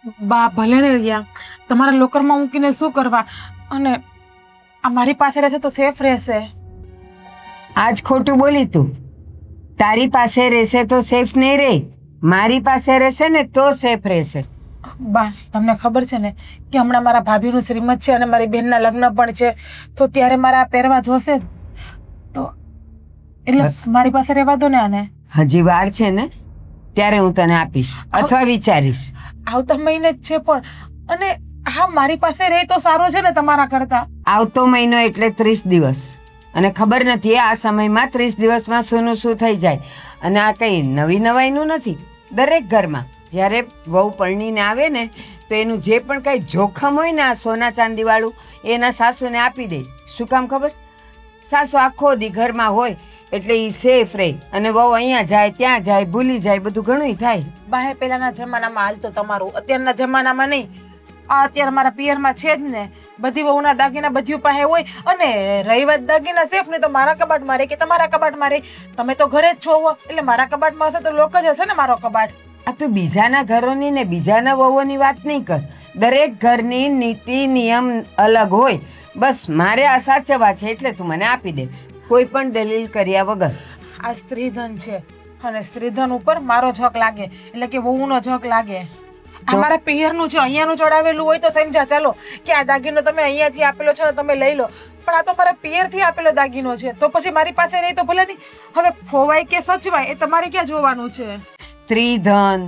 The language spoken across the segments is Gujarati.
બા ભલે ને રહ્યા, તમારા લોકરમાં મૂકીને શું કરવા? અને આ મારી પાસે રહેશે તો સેફ રહેશે. આજ ખોટું બોલી તું. તારી પાસે રહેશે તો સેફ નહીં રહે, મારી પાસે રહેશે ને તો સેફ રહેશે. બા તમને ખબર છે ને કે હમણાં મારા ભાભીનું શ્રીમત છે અને મારી બહેનના લગ્ન પણ છે, તો ત્યારે મારા આ પહેરવા જોશે જ. તો એટલે મારી પાસે રહેવા દો ને આને. હજી વાર છે ને, ત્યારે હું તને આપીશ અથવા વિચારીશ. આવતા મહિને જ છે પણ, અને હા મારી પાસે રહે તો સારો છે ને તમારા કરતા. આવતો મહિનો એટલે 30 દિવસ, અને ખબર નથી આ સમયમાં 30 દિવસમાં શોનું શું થઈ જાય. અને આ કંઈ નવી નવાઈનું નથી. દરેક ઘરમાં જ્યારે વહુ પરણીને આવે ને તો એનું જે પણ કંઈ જોખમ હોય ને આ સોના ચાંદીવાળું એના સાસુને આપી દે. શું કામ ખબર? સાસુ આખો દી ઘરમાં હોય એટલે એ સેફ રહે, અને વહુ અહીંયા જાય ત્યાં જાય ભૂલી જાય, બધું ઘણું થાય. બાહે પહેલાના જમાનામાં હાલતો તમારું, અત્યારના જમાનામાં નહીં. આ અત્યારે મારા પિયરમાં છે જ ને, બધી વહુના દાગીના બધી પાસે હોય. અને રહી વાત દાગીના સેફ ને, તો મારા કબાટમાં રહે કે તમારા કબાટમાં રહે. તમે તો ઘરે જ છો એટલે મારા કબાટમાં હશે તો લોક જ હશે ને મારો કબાટ. આ તો બીજાના ઘરોની ને બીજાના વહુઓની વાત નહીં કર. દરેક ઘરની નીતિ નિયમ અલગ હોય. બસ મારે આ સાચવવા છે એટલે તું મને આપી દે, કોઈ પણ દલીલ કર્યા વગર. આ સ્ત્રીધન છે અને સ્ત્રીધન ઉપર મારો ઝક લાગે એટલે કે વહુનો ઝક લાગે. આ મારા પિયરનું છે, અહીંયાનું ચડાવેલું હોય તો સમજા ચાલો કે આ દાગીનો તમે અહીંયાથી આપેલો છે ને તમે લઈ લો, પણ આ તો મારા પિયરથી આપેલો દાગીનો છે, તો પછી મારી પાસે રહી તો ભલે નહીં. હવે ખોવાય કે સચવાય એ તમારે ક્યાં જોવાનું છે? સ્ત્રી ધન,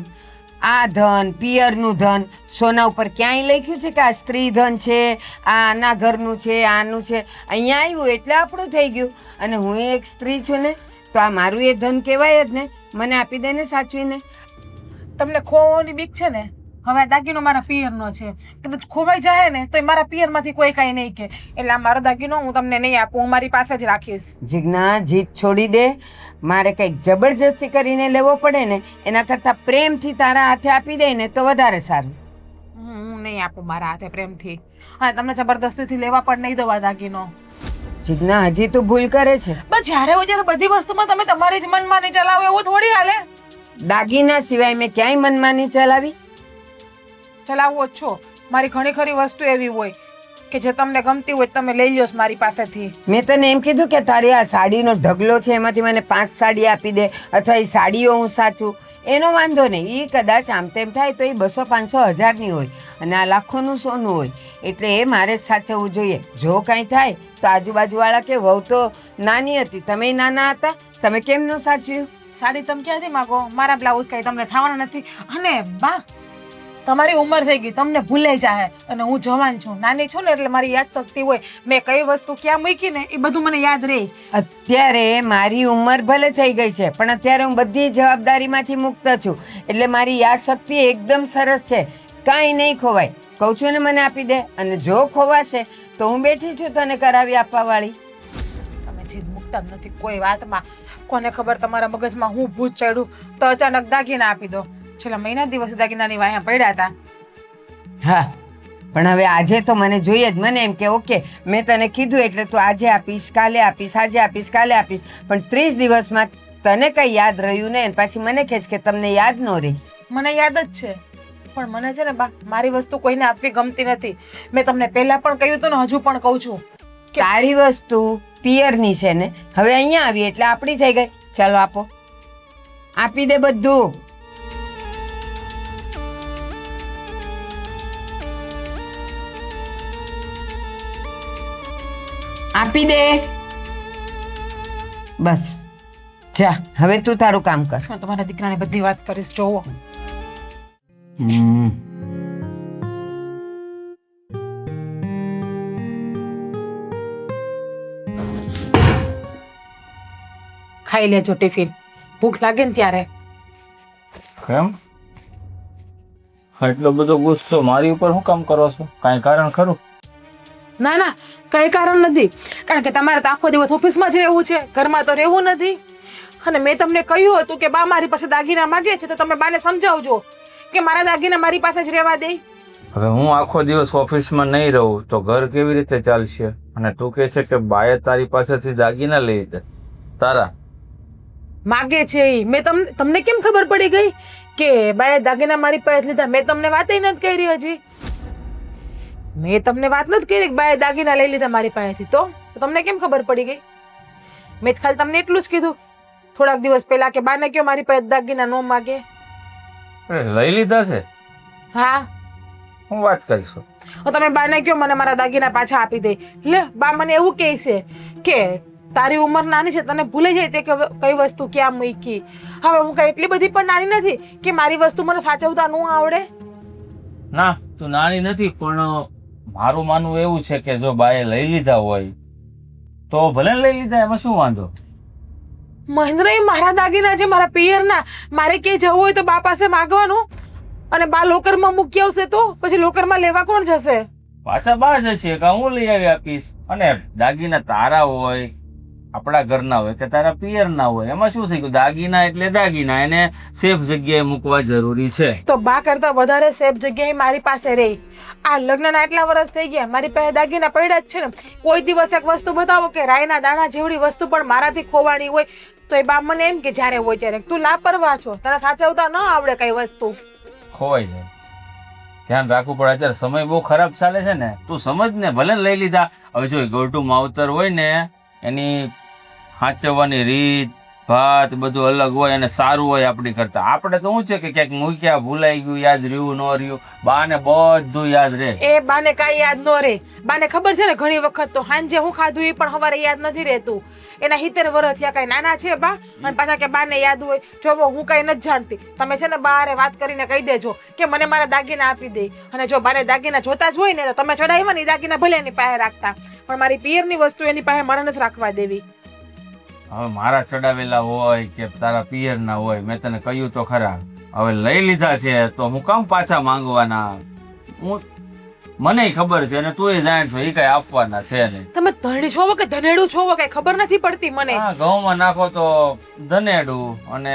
આ ધન, પિયરનું ધન, સોના ઉપર ક્યાંય લખ્યું છે કે આ સ્ત્રી ધન છે, આ આના ઘરનું છે, આનું છે? અહીંયા આવ્યું એટલે આપણું થઈ ગયું. અને હું એક સ્ત્રી છું ને, તો આ મારું એ ધન કહેવાય જ ને. મને આપી દે ને સાચવીને. તમને ખોવાની બીક છે ને? હવે આ દાગીનો મારા પિયરનો છે, કદાચ ખોવાઈ જાય ને તો એ મારા પિયરમાંથી કોઈ કાંઈ નહીં કે, એટલે આ મારો દાગીનો હું તમને નહીં આપું, હું મારી પાસે જ રાખીશ. જીજ્ઞા, જીત છોડી દે. મારે કંઈક જબરજસ્તી કરીને લેવો પડે ને એના કરતાં પ્રેમથી તારા હાથે આપી દે ને તો વધારે સારું. હું નહીં આપું મારા હાથે પ્રેમથી. હા તમને જબરદસ્તીથી લેવા પણ નહીં દવા દાગીનો. જીજ્ઞા, હજી તું ભૂલ કરે છે. બસ જ્યારે હોય ત્યારે બધી વસ્તુમાં તમે તમારી જ મનમાની ચલાવો એવું થોડી હાલે. દાગીના સિવાય મેં ક્યાંય મનમાની ચલાવી? ચલાવવો જ છો. મારી ઘણી ખરી વસ્તુ એવી હોય કે જે તમને ગમતી હોય તમે લઈ લ્યો છો મારી પાસેથી. મેં તને એમ કીધું કે તારી આ સાડીનો ઢગલો છે એમાંથી મને 5 સાડી આપી દે, અથવા એ સાડીઓ હું સાચું, એનો વાંધો નહીં. એ કદાચ આમ તેમ થાય તો એ 200, 500, 1000ની હોય, અને આ લાખોનું સોનું હોય, એટલે એ મારે જ સાચવવું જોઈએ. જો કાંઈ થાય તો આજુબાજુવાળા કે વહુ તો નાની હતી, તમે નાના હતા, તમે કેમ ન સાચવ્યું? સાડી તમે ક્યાંથી માગો? મારા બ્લાઉઝ કાંઈ તમને થવાના નથી. અને બા તમારી ઉંમર થઈ ગઈ, તમને ભૂલાઈ જાય, અને હું જવાન છું, નાની છું ને એટલે મારી યાદ શક્તિ હોય. મેં કઈ વસ્તુ ક્યાં મૂકી ને એ બધું મને યાદ રહે. અત્યારે મારી ઉંમર ભલે થઈ ગઈ છે, પણ અત્યારે હું બધી જવાબદારીમાંથી મુક્ત છું, એટલે મારી યાદ શક્તિ એકદમ સરસ છે. કાંઈ નહીં ખોવાય. કહું છું ને મને આપી દે, અને જો ખોવાશે તો હું બેઠી છું તને કરાવી આપવા વાળી. તમે જીદ મૂકતા જ નથી કોઈ વાતમાં. કોને ખબર તમારા મગજમાં હું ભૂત ચડ્યું તો અચાનક દાગીના આપી દો. છેલ્લા મહિના દિવસ દાગીનાની વાયા પડ્યા હતા. હા, પણ હવે આજે તો મને જોઈએ જ. મને એમ કે ઓકે મેં તને કીધું એટલે તું આજે આપીશ, કાલે આપીશ, આજે આપીશ, કાલે આપીશ, પણ 30 દિવસમાં તને કંઈ યાદ રહ્યું ને પછી મને કહે કે તમને યાદ ન રહી. મને યાદ જ છે, પણ મને છે ને બા મારી વસ્તુ કોઈને આપવી ગમતી નથી. મેં તમને પહેલા પણ કહ્યું હતું ને હજુ પણ કહું છું કે તારી વસ્તુ પિયરની છે ને, હવે અહીંયા આવી એટલે આપણી થઈ ગઈ. ચાલો આપો, આપી દે બધું. આપી દે. બસ જા, હવે તું તારું કામ કર. હું તમારા દીકરાને બધી વાત કરીશ. જોવો ખાઈ લેજો ટિફિન, ભૂખ લાગે ને ત્યારે. કેમ એટલો બધો ગુસ્સો મારી ઉપર શું કામ કરો છો? કાંઈ કારણ ખરું? ના ના કઈ કારણ નથી, કારણ કે તમારે તો આખો દિવસ ઓફિસમાં જ રહેવું છે, ઘરમાં તો રહેવું નથી. અને મેં તમને કહ્યું હતું કે બા મારી પાસે દાગીના માગે છે તો તમે બાને સમજાવજો કે મારા દાગીના મારી પાસે જ રહેવા દે. હવે હું આખો દિવસ ઓફિસમાં નહીં રહું તો ઘર કેવી રીતે ચાલશે? અને તું કહે છે કે બાએ તારી પાસેથી દાગીના લઈ લીધા. તારા માગે છે ઈ. મેં તમને કેમ ખબર પડી ગઈ કે બાએ દાગીના મારી પાસે લીધા? મેં તમને વાત નથી કરી હજી. મેં તમને વાત નથી કરી કે બાએ દાગીના લઈ લીધા મારી પાસેથી. તો તમને કેમ ખબર પડી ગઈ? મેં તો ખાલી તમને એટલું જ કીધું થોડાક દિવસ પહેલા કે બાને કયો મારી પાસે દાગીના ન માગે. લઈ લીધા છે? હા, હું વાત કરીશું. તમે બાને કયો મને મારા દાગીના પાછા આપી દે. લે, બા મને એવું કહે છે કે તારી ઉંમર નાની છે, તને ભૂલી જાય તે કે કઈ વસ્તુ ક્યાં મૂકી. હવે હું કઈ એટલી બધી પણ નાની નથી કે મારી વસ્તુ મને સાચવતા ન આવડે. ના, તું નાની નથી, પણ મારું માનવું એવું છે કે જો બાએ લઈ લીધા હોય તો ભલે ને લઈ લીધા, એમાં શું વાંધો? મહેન્દ્ર, એ મારા દાગીના છે, મારા પિયરના. મારે ક્યાંય જવું હોય તો બા પાસે માગવાનું, અને બા લોકરમાં મૂકી આવશે તો પછી લોકરમાં લેવા કોણ જશે? પાછા બહાર જશે કે હું લઈ આવી આપીશ. અને દાગીના તારા હોય, આપણા ઘરના હોય કે તારા પિયરના હોય, એમાં શું થઈ ગયું? દાગીના એટલે દાગીના, એને સેફ જગ્યાએ મૂકવા જરૂરી છે. તો બા કરતા વધારે સેફ જગ્યાએ મારી પાસે રહી. આ લગ્નના એટલા વર્ષ થઈ ગયા, મારી પાસે દાગીના પડ્યા જ છે ને. કોઈ દિવસ એક વસ્તુ બતાવો કે રાયના દાણા જેવડી વસ્તુ પણ મારાથી ખોવાણી હોય તો એ બા મને એમ કે જ્યારે હોય ત્યારે તું લાપરવાહ છો, તને સાચવતા ન આવડે કઈ વસ્તુ. ખોવાઈ જાય, ધ્યાન રાખવું પડે. અત્યારે સમય બહુ ખરાબ ચાલે છે ને, તું સમજ ને. ભલે ને લઈ લીધા, હવે જો ગોટુ માવતર હોય ને એની સાચવવાની રીત ભાત બધું અલગ હોય અને સારું હોય આપણી કરતા. આપણે તો શું છે કે ક્યાંક મૂક્યા, ભૂલાઈ ગયું, યાદ રહ્યું ન રહ્યું, બાને બધું યાદ રહે. એ બાને કાંઈ યાદ ન રહે. બાને ખબર છે ને ઘણી વખત તો સાંજે હું ખાધું એ પણ સવારે યાદ નથી રહેતું. એના 70 વર્ષ થયા, કાંઈ નાના છે બા, અને પાછા કે બાને યાદ હોય. જોવો, હું કાંઈ નથી જાણતી. તમે છે ને બારે વાત કરીને કહી દેજો કે મને મારા દાગીના આપી દે. અને જો બારે દાગીના જોતા જ હોય ને તો તમે ચડાવ્યા ને દાગીના ભલે એની પાસે રાખતા, પણ મારી પિયરની વસ્તુ એની પાસે મારે નથી રાખવા દેવી. હવે મારા ચડાવેલા હોય કે તારા પિયરના હોય, મેં તને કહ્યું તો ખરા. હવે લઈ લીધા છે તો હું કામ પાછા માંગવાના? મને ખબર છે અને તું જાણ છો એ કઈ આપવાના છે નહીં. તમે ધણી છો કે ધનેડું છો કઈ ખબર નથી પડતી મને. હા, ઘઉંમાં નાખો તો ધનેડું અને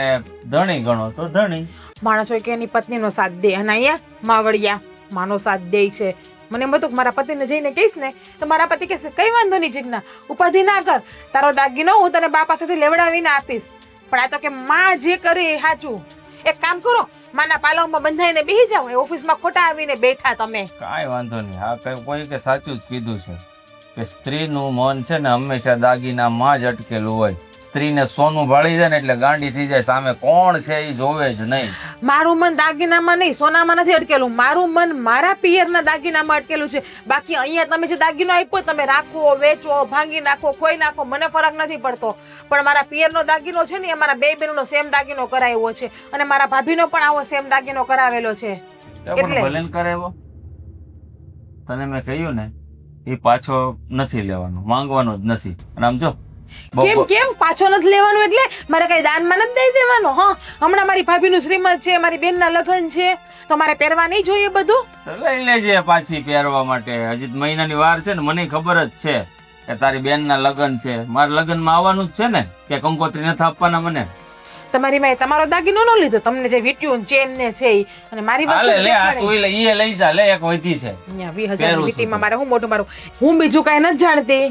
ધણી ગણો તો ધણી. માણસ હોય કે એની પત્નીનો સાથ દે, અને અહીંયા માવડિયા માનો સાથ દે છે. મને એમ હતું કે મારા પતિને જઈને કહીશ ને તો મારા પતિ કહેશે કઈ વાંધો નહીં જીજ્ઞા, ઉપાધિ ના કર, તારો દાગીનો હું તને બા પાસેથી લેવડાવીને આપીશ. પણ આ તો કે માં જે કરે એ સાચું. એક કામ કરો, માના પાલવમાં બંધાઈને બેસી જાઓ, એ ઓફિસમાં ખોટા આવીને બેઠા તમે. કાંઈ વાંધો નહીં. હા, કઈ કોઈ કે સાચું જ કીધું છે કે સ્ત્રીનું મન છે ને હંમેશા દાગીનામાં જ અટકેલું હોય. સ્ત્રીને સોનું ભાળી જાય ને એટલે ગાંડી થઈ જાય, સામે કોણ છે એ જોવે જ નહીં. મારું મન દાગીનામાં નહીં, સોનામાં નથી અટકેલું. મારું મન મારા પિયરના દાગીનામાં અટકેલું છે. બાકી અહીંયા તમે જે દાગીનો આપ્યો તમે રાખો, વેચો, ભાંગી નાખો, ખોઈ નાખો, મને ફરક નથી પડતો. પણ મારા પિયરનો દાગીનો છે ને એ મારા બે બહેનોનો સેમ દાગીનો કરાવ્યો છે, અને મારા ભાભીનો પણ આવો સેમ દાગીનો કરાવેલો છે. એટલે ભલે કરાવ્યો, તને મેં કહ્યું ને એ પાછો નથી લેવાનો, માંગવાનો જ નથી. અને આમ જો કેમ પાછો નથી લેવાનું? એટલે મારે કઈ દાનમાં નથી દઈ દેવાનો? હા, હમણાં મારી ભાભીનું શ્રીમંત છે, મારી બેનના લગ્ન છે, તો મારે પહેરવા નહીં જોઈએ બધું? લઈ લેજે પાછી પહેરવા માટે. હજી મહિનાની વાર છે ને, મને ખબર જ છે કે તારી બેનના લગ્ન છે. મારા લગ્નમાં આવવાનું જ છે ને, કે કંકોત્રી નથી આપવાના મને? તમારી મેં તમારો દાગીનો ન લીધો, તમને જે વીટ્યું ચેન ને છે ઈ, અને મારી વસ્તુ લે આ તું લઈ જા. લે, એક વધી છે અહીંયા 20,000 વીટીમાં મારે હું મોટું મારું. હું બીજું કઈ નથી જાણતી.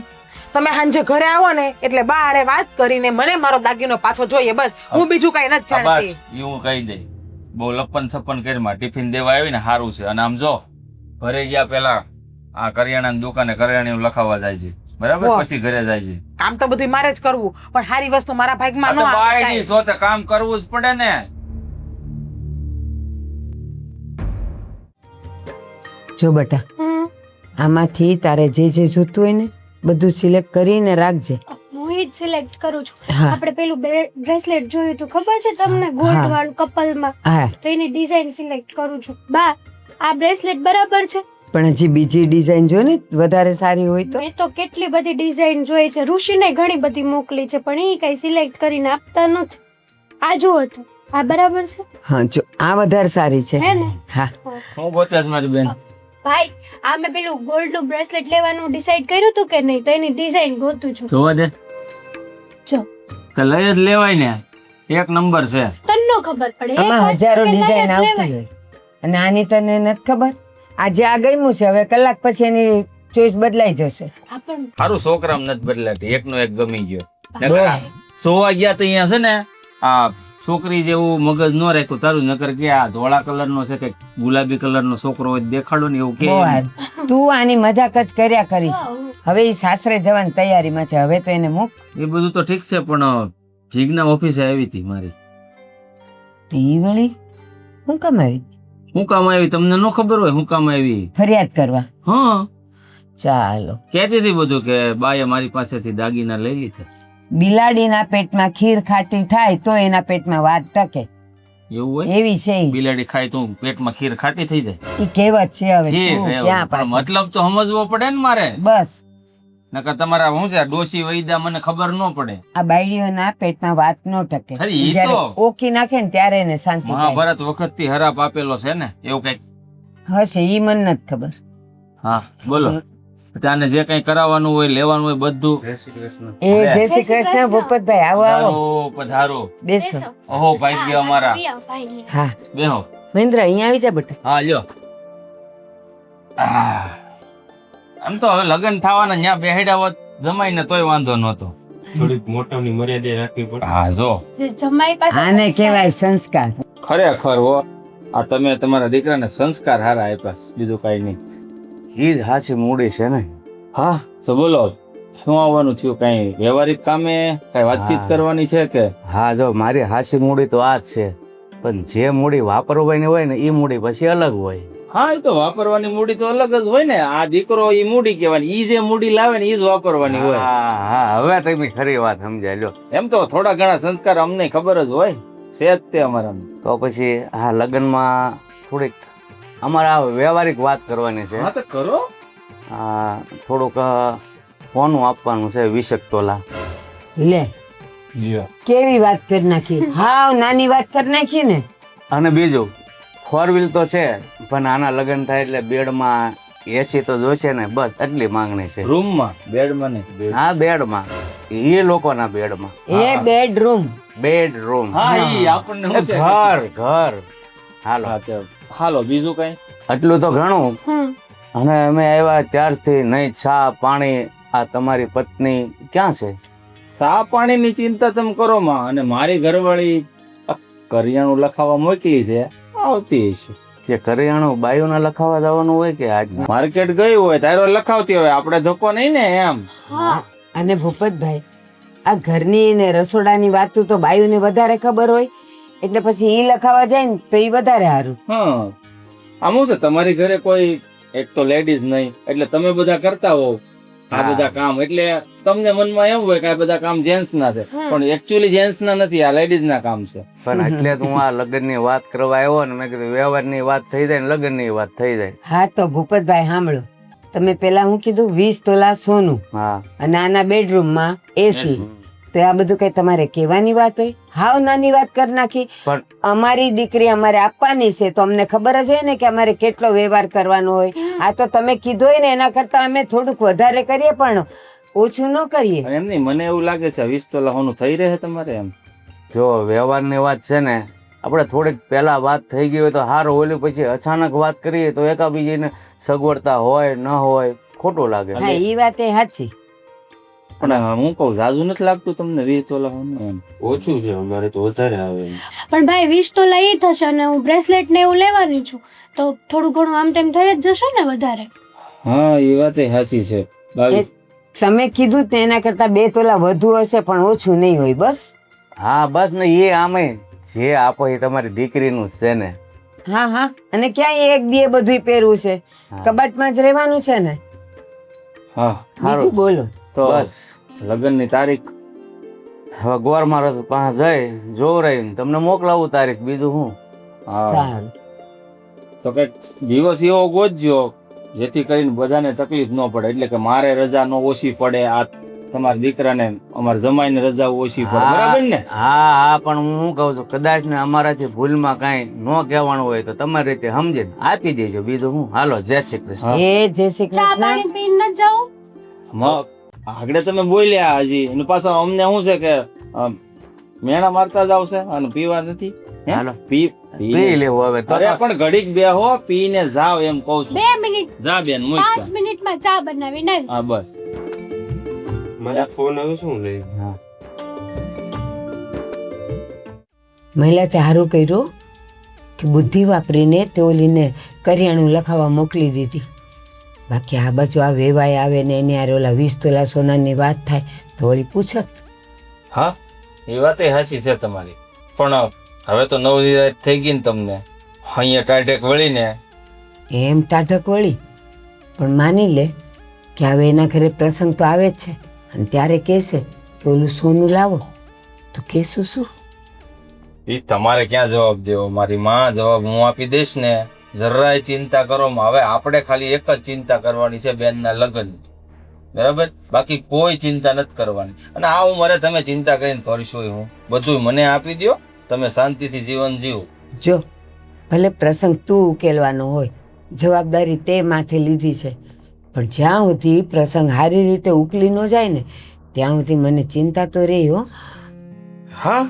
તમે સાંજે ઘરે આવો ને એટલે બારે વાત કરીને મને મારો દાગીનો પાછો જોઈએ, બસ. હું બીજું કઈ નથી જાણતી. બસ હું કહી દઈ. બહુ લપન છપ્પન કરીમાં ટિફિન દેવા આવી ને સારું છે. અને આમ જો ઘરે ગયા પેલા આ કરિયાણાની દુકાને કરિયાણું લખાવા જાય છે, બરાબર? પછી ઘરે જાય છે. કામ તો બધું મારે જ કરવું, પણ સારી વસ્તુ મારા ભાગમાં ન આવે. બાયની જો તે કામ કરવું જ પડે ને. જો બેટા, આમાંથી તારે જે જે જોતું હોય ને બધું સિલેક્ટ કરીને રાખજે. હું જ સિલેક્ટ કરું છું. હા. આપણે પેલું બ્રેસલેટ જોયું હતું ખબર છે તમને, ગોલ્ડ વાળું કપલમાં, હા, તો એની ડિઝાઇન સિલેક્ટ કરું છું. બા, આ બ્રેસલેટ બરાબર છે? પણ હજી બીજી ડિઝાઇન જો ને વધારે સારી હોય તો. મેં તો કેટલી બધી ડિઝાઇન જોઈ છે, ઋષિને ઘણી બધી મોકલી છે, પણ એ કઈ સિલેક્ટ કરીને આપતા નથી. આ જુઓ તો, આ બરાબર છે? હા, જો આ વધારે સારી છે. હે ને? હા, હું પોતે જ મારી બેન. ભાઈ, આ મેં પેલું ગોલ્ડ નું બ્રેસલેટ લેવાનું ડિસાઈડ કર્યું હતું કે નહીં, તો એની ડિઝાઇન ગોતું છું. જોવા દે, જો તો લઈ જ લેવાય ને, એક નંબર છે. તન્નો ખબર પડે, આમાં હજારો ડિઝાઇન આવતી હોય અને આની તને નથી ખબર. આજે આ ગમ્યું છે, હવે કલાક પછી એની ચોઈસ બદલાઈ જશે. આપણ સારું છોકરામ નથી બદલાતી, એકનો એક ગમી ગયો. સોવા ગયા તો અહીંયા છે ને આ છોકરી જેવું મગજ ન રાખ્યું તારું, નકર કે આ ધોળા કલરનો છે કે ગુલાબી કલરનો છોકરો હોય દેખાડો ને એવું કે. બહુ હારું. તું આની મજાક જ કર્યા કરીશ. હવે એ સાસરે જવાની તૈયારીમાં છે, હવે તો એને મૂક. એ બધું તો ઠીક છે, પણ જીજ્ઞા ઓફિસે આવી હતી મારી. ઈ વળી હું કામ આવી? હું કામ આવી તમને ન ખબર હોય? હું કામ આવી? ફરિયાદ કરવા? હા, ચાલો. કહેતી હતી બધું કે બાએ મારી પાસેથી દાગીના લઈ લીધા. બિલાડીના પેટમાં ખીર ખાટી થાય તો એના પેટમાં વાત ટકે, એવું હોય? એવી છે ઈ. બિલાડી ખાય તો પેટમાં ખીર ખાટી થઈ જાય. ઈ કહેવત છે. હવે ખીર તું એવું. ક્યાં પણ પાછો? મતલબ તો સમજવો પડે ને મારે. બસ નકર તમારા શું છે ડોશી વૈદા મને ખબર ન પડે. આ બાયડીઓના પેટમાં વાત ન ટકે. અરે ઈ જ્યારે તો ઓકી નાખે ને ત્યારે એને શાંતિ થાય. મહાભારત વખત થી હરાપ આપેલો છે ને એવું કઈક. હશે ઈ મને નથી ખબર. હા બોલો. આને જે કઈ કરાવવાનું હોય લેવાનું હોય બધું. એ જય શ્રી કૃષ્ણ ભૂપતભાઈ, આવો આવો, પધારો પધારો. બેસો. ઓહો ભાઈ ગયા અમારા. હા બેહો. મહેન્દ્ર અહીંયા આવી જા બેટા. હા લ્યો. આમ તો હવે લગ્ન થવાના ન્યા બેહેડા હોત જમાઈને તોય વાંધો નતો. થોડીક મોટાની મર્યાદા રાખવી પડે. હા જો જમાઈ પાસે આને કહેવાય સંસ્કાર. ખરેખર હો, આ તમે તમારા દીકરાને સંસ્કાર હારા આપ્યા છે, બીજું કઈ નહીં. ઈ જ હાચી મૂડી છે ને. હા તો બોલો શું આવવાનું થયું? કઈ વ્યવહારિક કામે કઈ વાતચીત હા. કરવાની છે કે? હા જો મારી હાચી મૂડી તો આ જ છે, પણ જે મૂડી વાપરવાની હોય ને એ મૂડી પછી અલગ હોય. હા એ તો વાપરવાની મૂડી તો અલગ જ હોય ને. આ દીકરો ઈ મૂડી કહેવાની, ઈ જે મૂડી લાવે ને ઈ જ વાપરવાની હોય. હા હા હવે તમે ખરી વાત સમજાય લ્યો. એમ તો થોડા ઘણા સંસ્કાર અમને ખબર જ હોય છે જ તે અમારા. તો પછી આ લગ્નમાં થોડીક અમારે આ વ્યવહારિક વાત કરવાની છે. હા તો કરો. આ થોડુંક સોનું આપવાનું છે 20 તોલા. લે કેવી વાત કરી નાખી, હાવ નાની વાત કરી નાખી ને. અને બીજું 4 વ્હીલ તો છે, પણ આના લગ્ન થાય એટલે બેડમાં એસી તો જોશે ને, બસ એટલી માંગણી છે. રૂમમાં બેડમાં નહીં. હા બેડમાં, એ લોકોના બેડમાં. એ બેડરૂમ. બેડરૂમ. હા ઈ આપણને શું છે? ઘર ઘર. હાલો હા તો હાલો બીજું કઈ? આટલું તો ઘણું. હમ. અને અમે આવ્યા ત્યારથી નહીં ચા પાણી. આ તમારી પત્ની ક્યાં છે? સા પાણીની ચિંતા તમે કરો માં. અને મારી ઘરવાળી કરિયાણું લખાવા મોકલી છે, આવતી હશે. જે કરિયાણું બાયુના લખાવા જવાનું હોય કે આજ માર્કેટ ગઈ હોય તારો લખાવતી હોય, આપણે ધક્કો નહીં ને એમ. હા અને ભૂપતભાઈ આ ઘરની ને રસોડાની વાતો તો બાયુને વધારે ખબર હોય, એટલે પછી ઈ લખાવા જાય ને તો ઈ વધારે સારું. હા આમ શું છે તમારી ઘરે કોઈ એક તો લેડીઝ નહીં, એટલે તમે બધા કરતા હોવ આ બધા કામ, એટલે તમને મનમાં એમ હોય કે આ બધા કામ જેન્ટ્સ ના છે, પણ એકચ્યુઅલી જેન્ટ્સ ના નથી, આ લેડીઝ ના કામ છે. પણ એટલે હું આ લગ્નની વાત કરવા આવ્યો ને મેં કીધું વ્યવહારની વાત થઈ જાય ને લગ્નની વાત થઈ જાય. હા તો ભૂપતભાઈ સાંભળો, તમે પેલા હું કીધું 20 તોલા સોનું હા અને આના બેડરૂમમાં એસી, તો આ બધું કઈ તમારે કહેવાની વાત હોય? હાવ નાની વાત કરી નાખી. પણ અમારી દીકરી અમારે આપવાની છે તો અમને ખબર જ હોય ને કે અમારે કેટલો વ્યવહાર કરવાનો હોય. આ તો તમે કીધું હોય ને એના કરતા અમે થોડુંક વધારે કરીએ પણ ઓછું ન કરીએ. એમ નહીં, મને એવું લાગે છે 20 તોલા હોનું થઈ રહે તમારે એમ. જો વ્યવહારની વાત છે ને, આપણે થોડીક પહેલા વાત થઈ ગઈ હોય તો સારું, ઓલી પછી અચાનક વાત કરીએ તો એકાબીજીને સગવડતા હોય ન હોય ખોટું લાગે. હા ઈ વાત એ સાચી. પણ હું કહું જાજુ નથી લાગતું તમને 20 તોલા હોનું એમ? ઓછું છે અમારે તો વધારે આવે. પણ ભાઈ 20 તોલા એ થશે અને હું બ્રેસલેટ ને એવું લેવાની છું તો થોડું ઘણું આમ તેમ થઈ જ જશે ને વધારે. હા એ વાત સાચી છે. એ તમે કીધું ને એના કરતા 2 તોલા વધુ હશે પણ ઓછું નહીં હોય. બસ હા બસ ને, એ આમે જે આપો એ તમારી દીકરીનું જ છે ને. હા હા. અને ક્યાંય એક દી બધું પહેરવું છે? કબાટમાં જ રહેવાનું છે ને? હા બીજું બોલો. તો બસ લગ્નની તારીખ હવે ગોર મારો પાસે જઈ જોવરાઈને તમને મોકલાવું તારીખ, બીજું હું. સારું. તો કઈક દિવસ એવો ગોતજો જેથી કરીને બધાને તકલીફ ન પડે, એટલે કે મારે રજા ન ઓછી પડે, આ તમારા દીકરાને અમારા જમાઈને રજા ઓછી પડે, બરાબર ને? હા હા પણ હું શું કહું છું, કદાચ ને અમારાથી ભૂલમાં કાંઈ ન કહેવાનું હોય તો તમારી રીતે સમજીને આપી દેજો, બીજું હું. હાલો જય શ્રી કૃષ્ણ. એ જય શ્રી ચા કૃષ્ણ. પાણી પીને ન જાઉં? આગળ તમે બોલ્યા હજી એનું પાછળ અમને શું છે કે મેણા મારતા જ આવશે અને પીવા નથી. હે? હાલો. પી પી લેવું હવે તો. અરે પણ ઘડીક બેહો, પીને જાવ એમ કહું છું. 2 મિનિટ જા બેન 5 મિનિટમાં ચા બનાવીને આવી. હા બસ. મારા ફોન આવે શું લઈ? હા મહિલા તે સારું કર્યું કે બુદ્ધિ વાપરીને તે ઓલીને કરિયાણું લખાવા મોકલી દીધી. બાકી આ બાજુ આ વેવાય આવે ને એની હારે ઓલા 20 તોલા સોનાની વાત થાય તો વળી પૂછત. હા એ વાત હાચી છે તમારી, પણ હવે તો નવનિરાશ થઈ ગઈ ને તમને અહીંયા ટાઢેક વળીને. એમ ટાઢક વળી પણ માની લે કે હવે એના ઘરે પ્રસંગ તો આવે જ છે અને ત્યારે કહેશે કે ઓલું સોનું લાવો તો કહેશું શું? એ તમારે ક્યાં જવાબ દેવો, મારી માં જવાબ હું આપી દઈશ ને. જરાય ચિંતા કરો માં. હવે આપણે ખાલી એક જ ચિંતા કરવાની છે બેનના લગ્ન, બરાબર? બાકી કોઈ ચિંતા નથી કરવાની. અને આ ઉંમરે તમે ચિંતા કરીને કરશો હું બધું મને આપી દો, તમે શાંતિથી જીવન જીવો. જો ભલે પ્રસંગ તું ઉકેલવાનો હોય, જવાબદારી તે માથે લીધી છે, પણ જ્યાં સુધી પ્રસંગ સારી રીતે ઉકલી ન જાય ને ત્યાં સુધી મને ચિંતા તો રહી હો. હા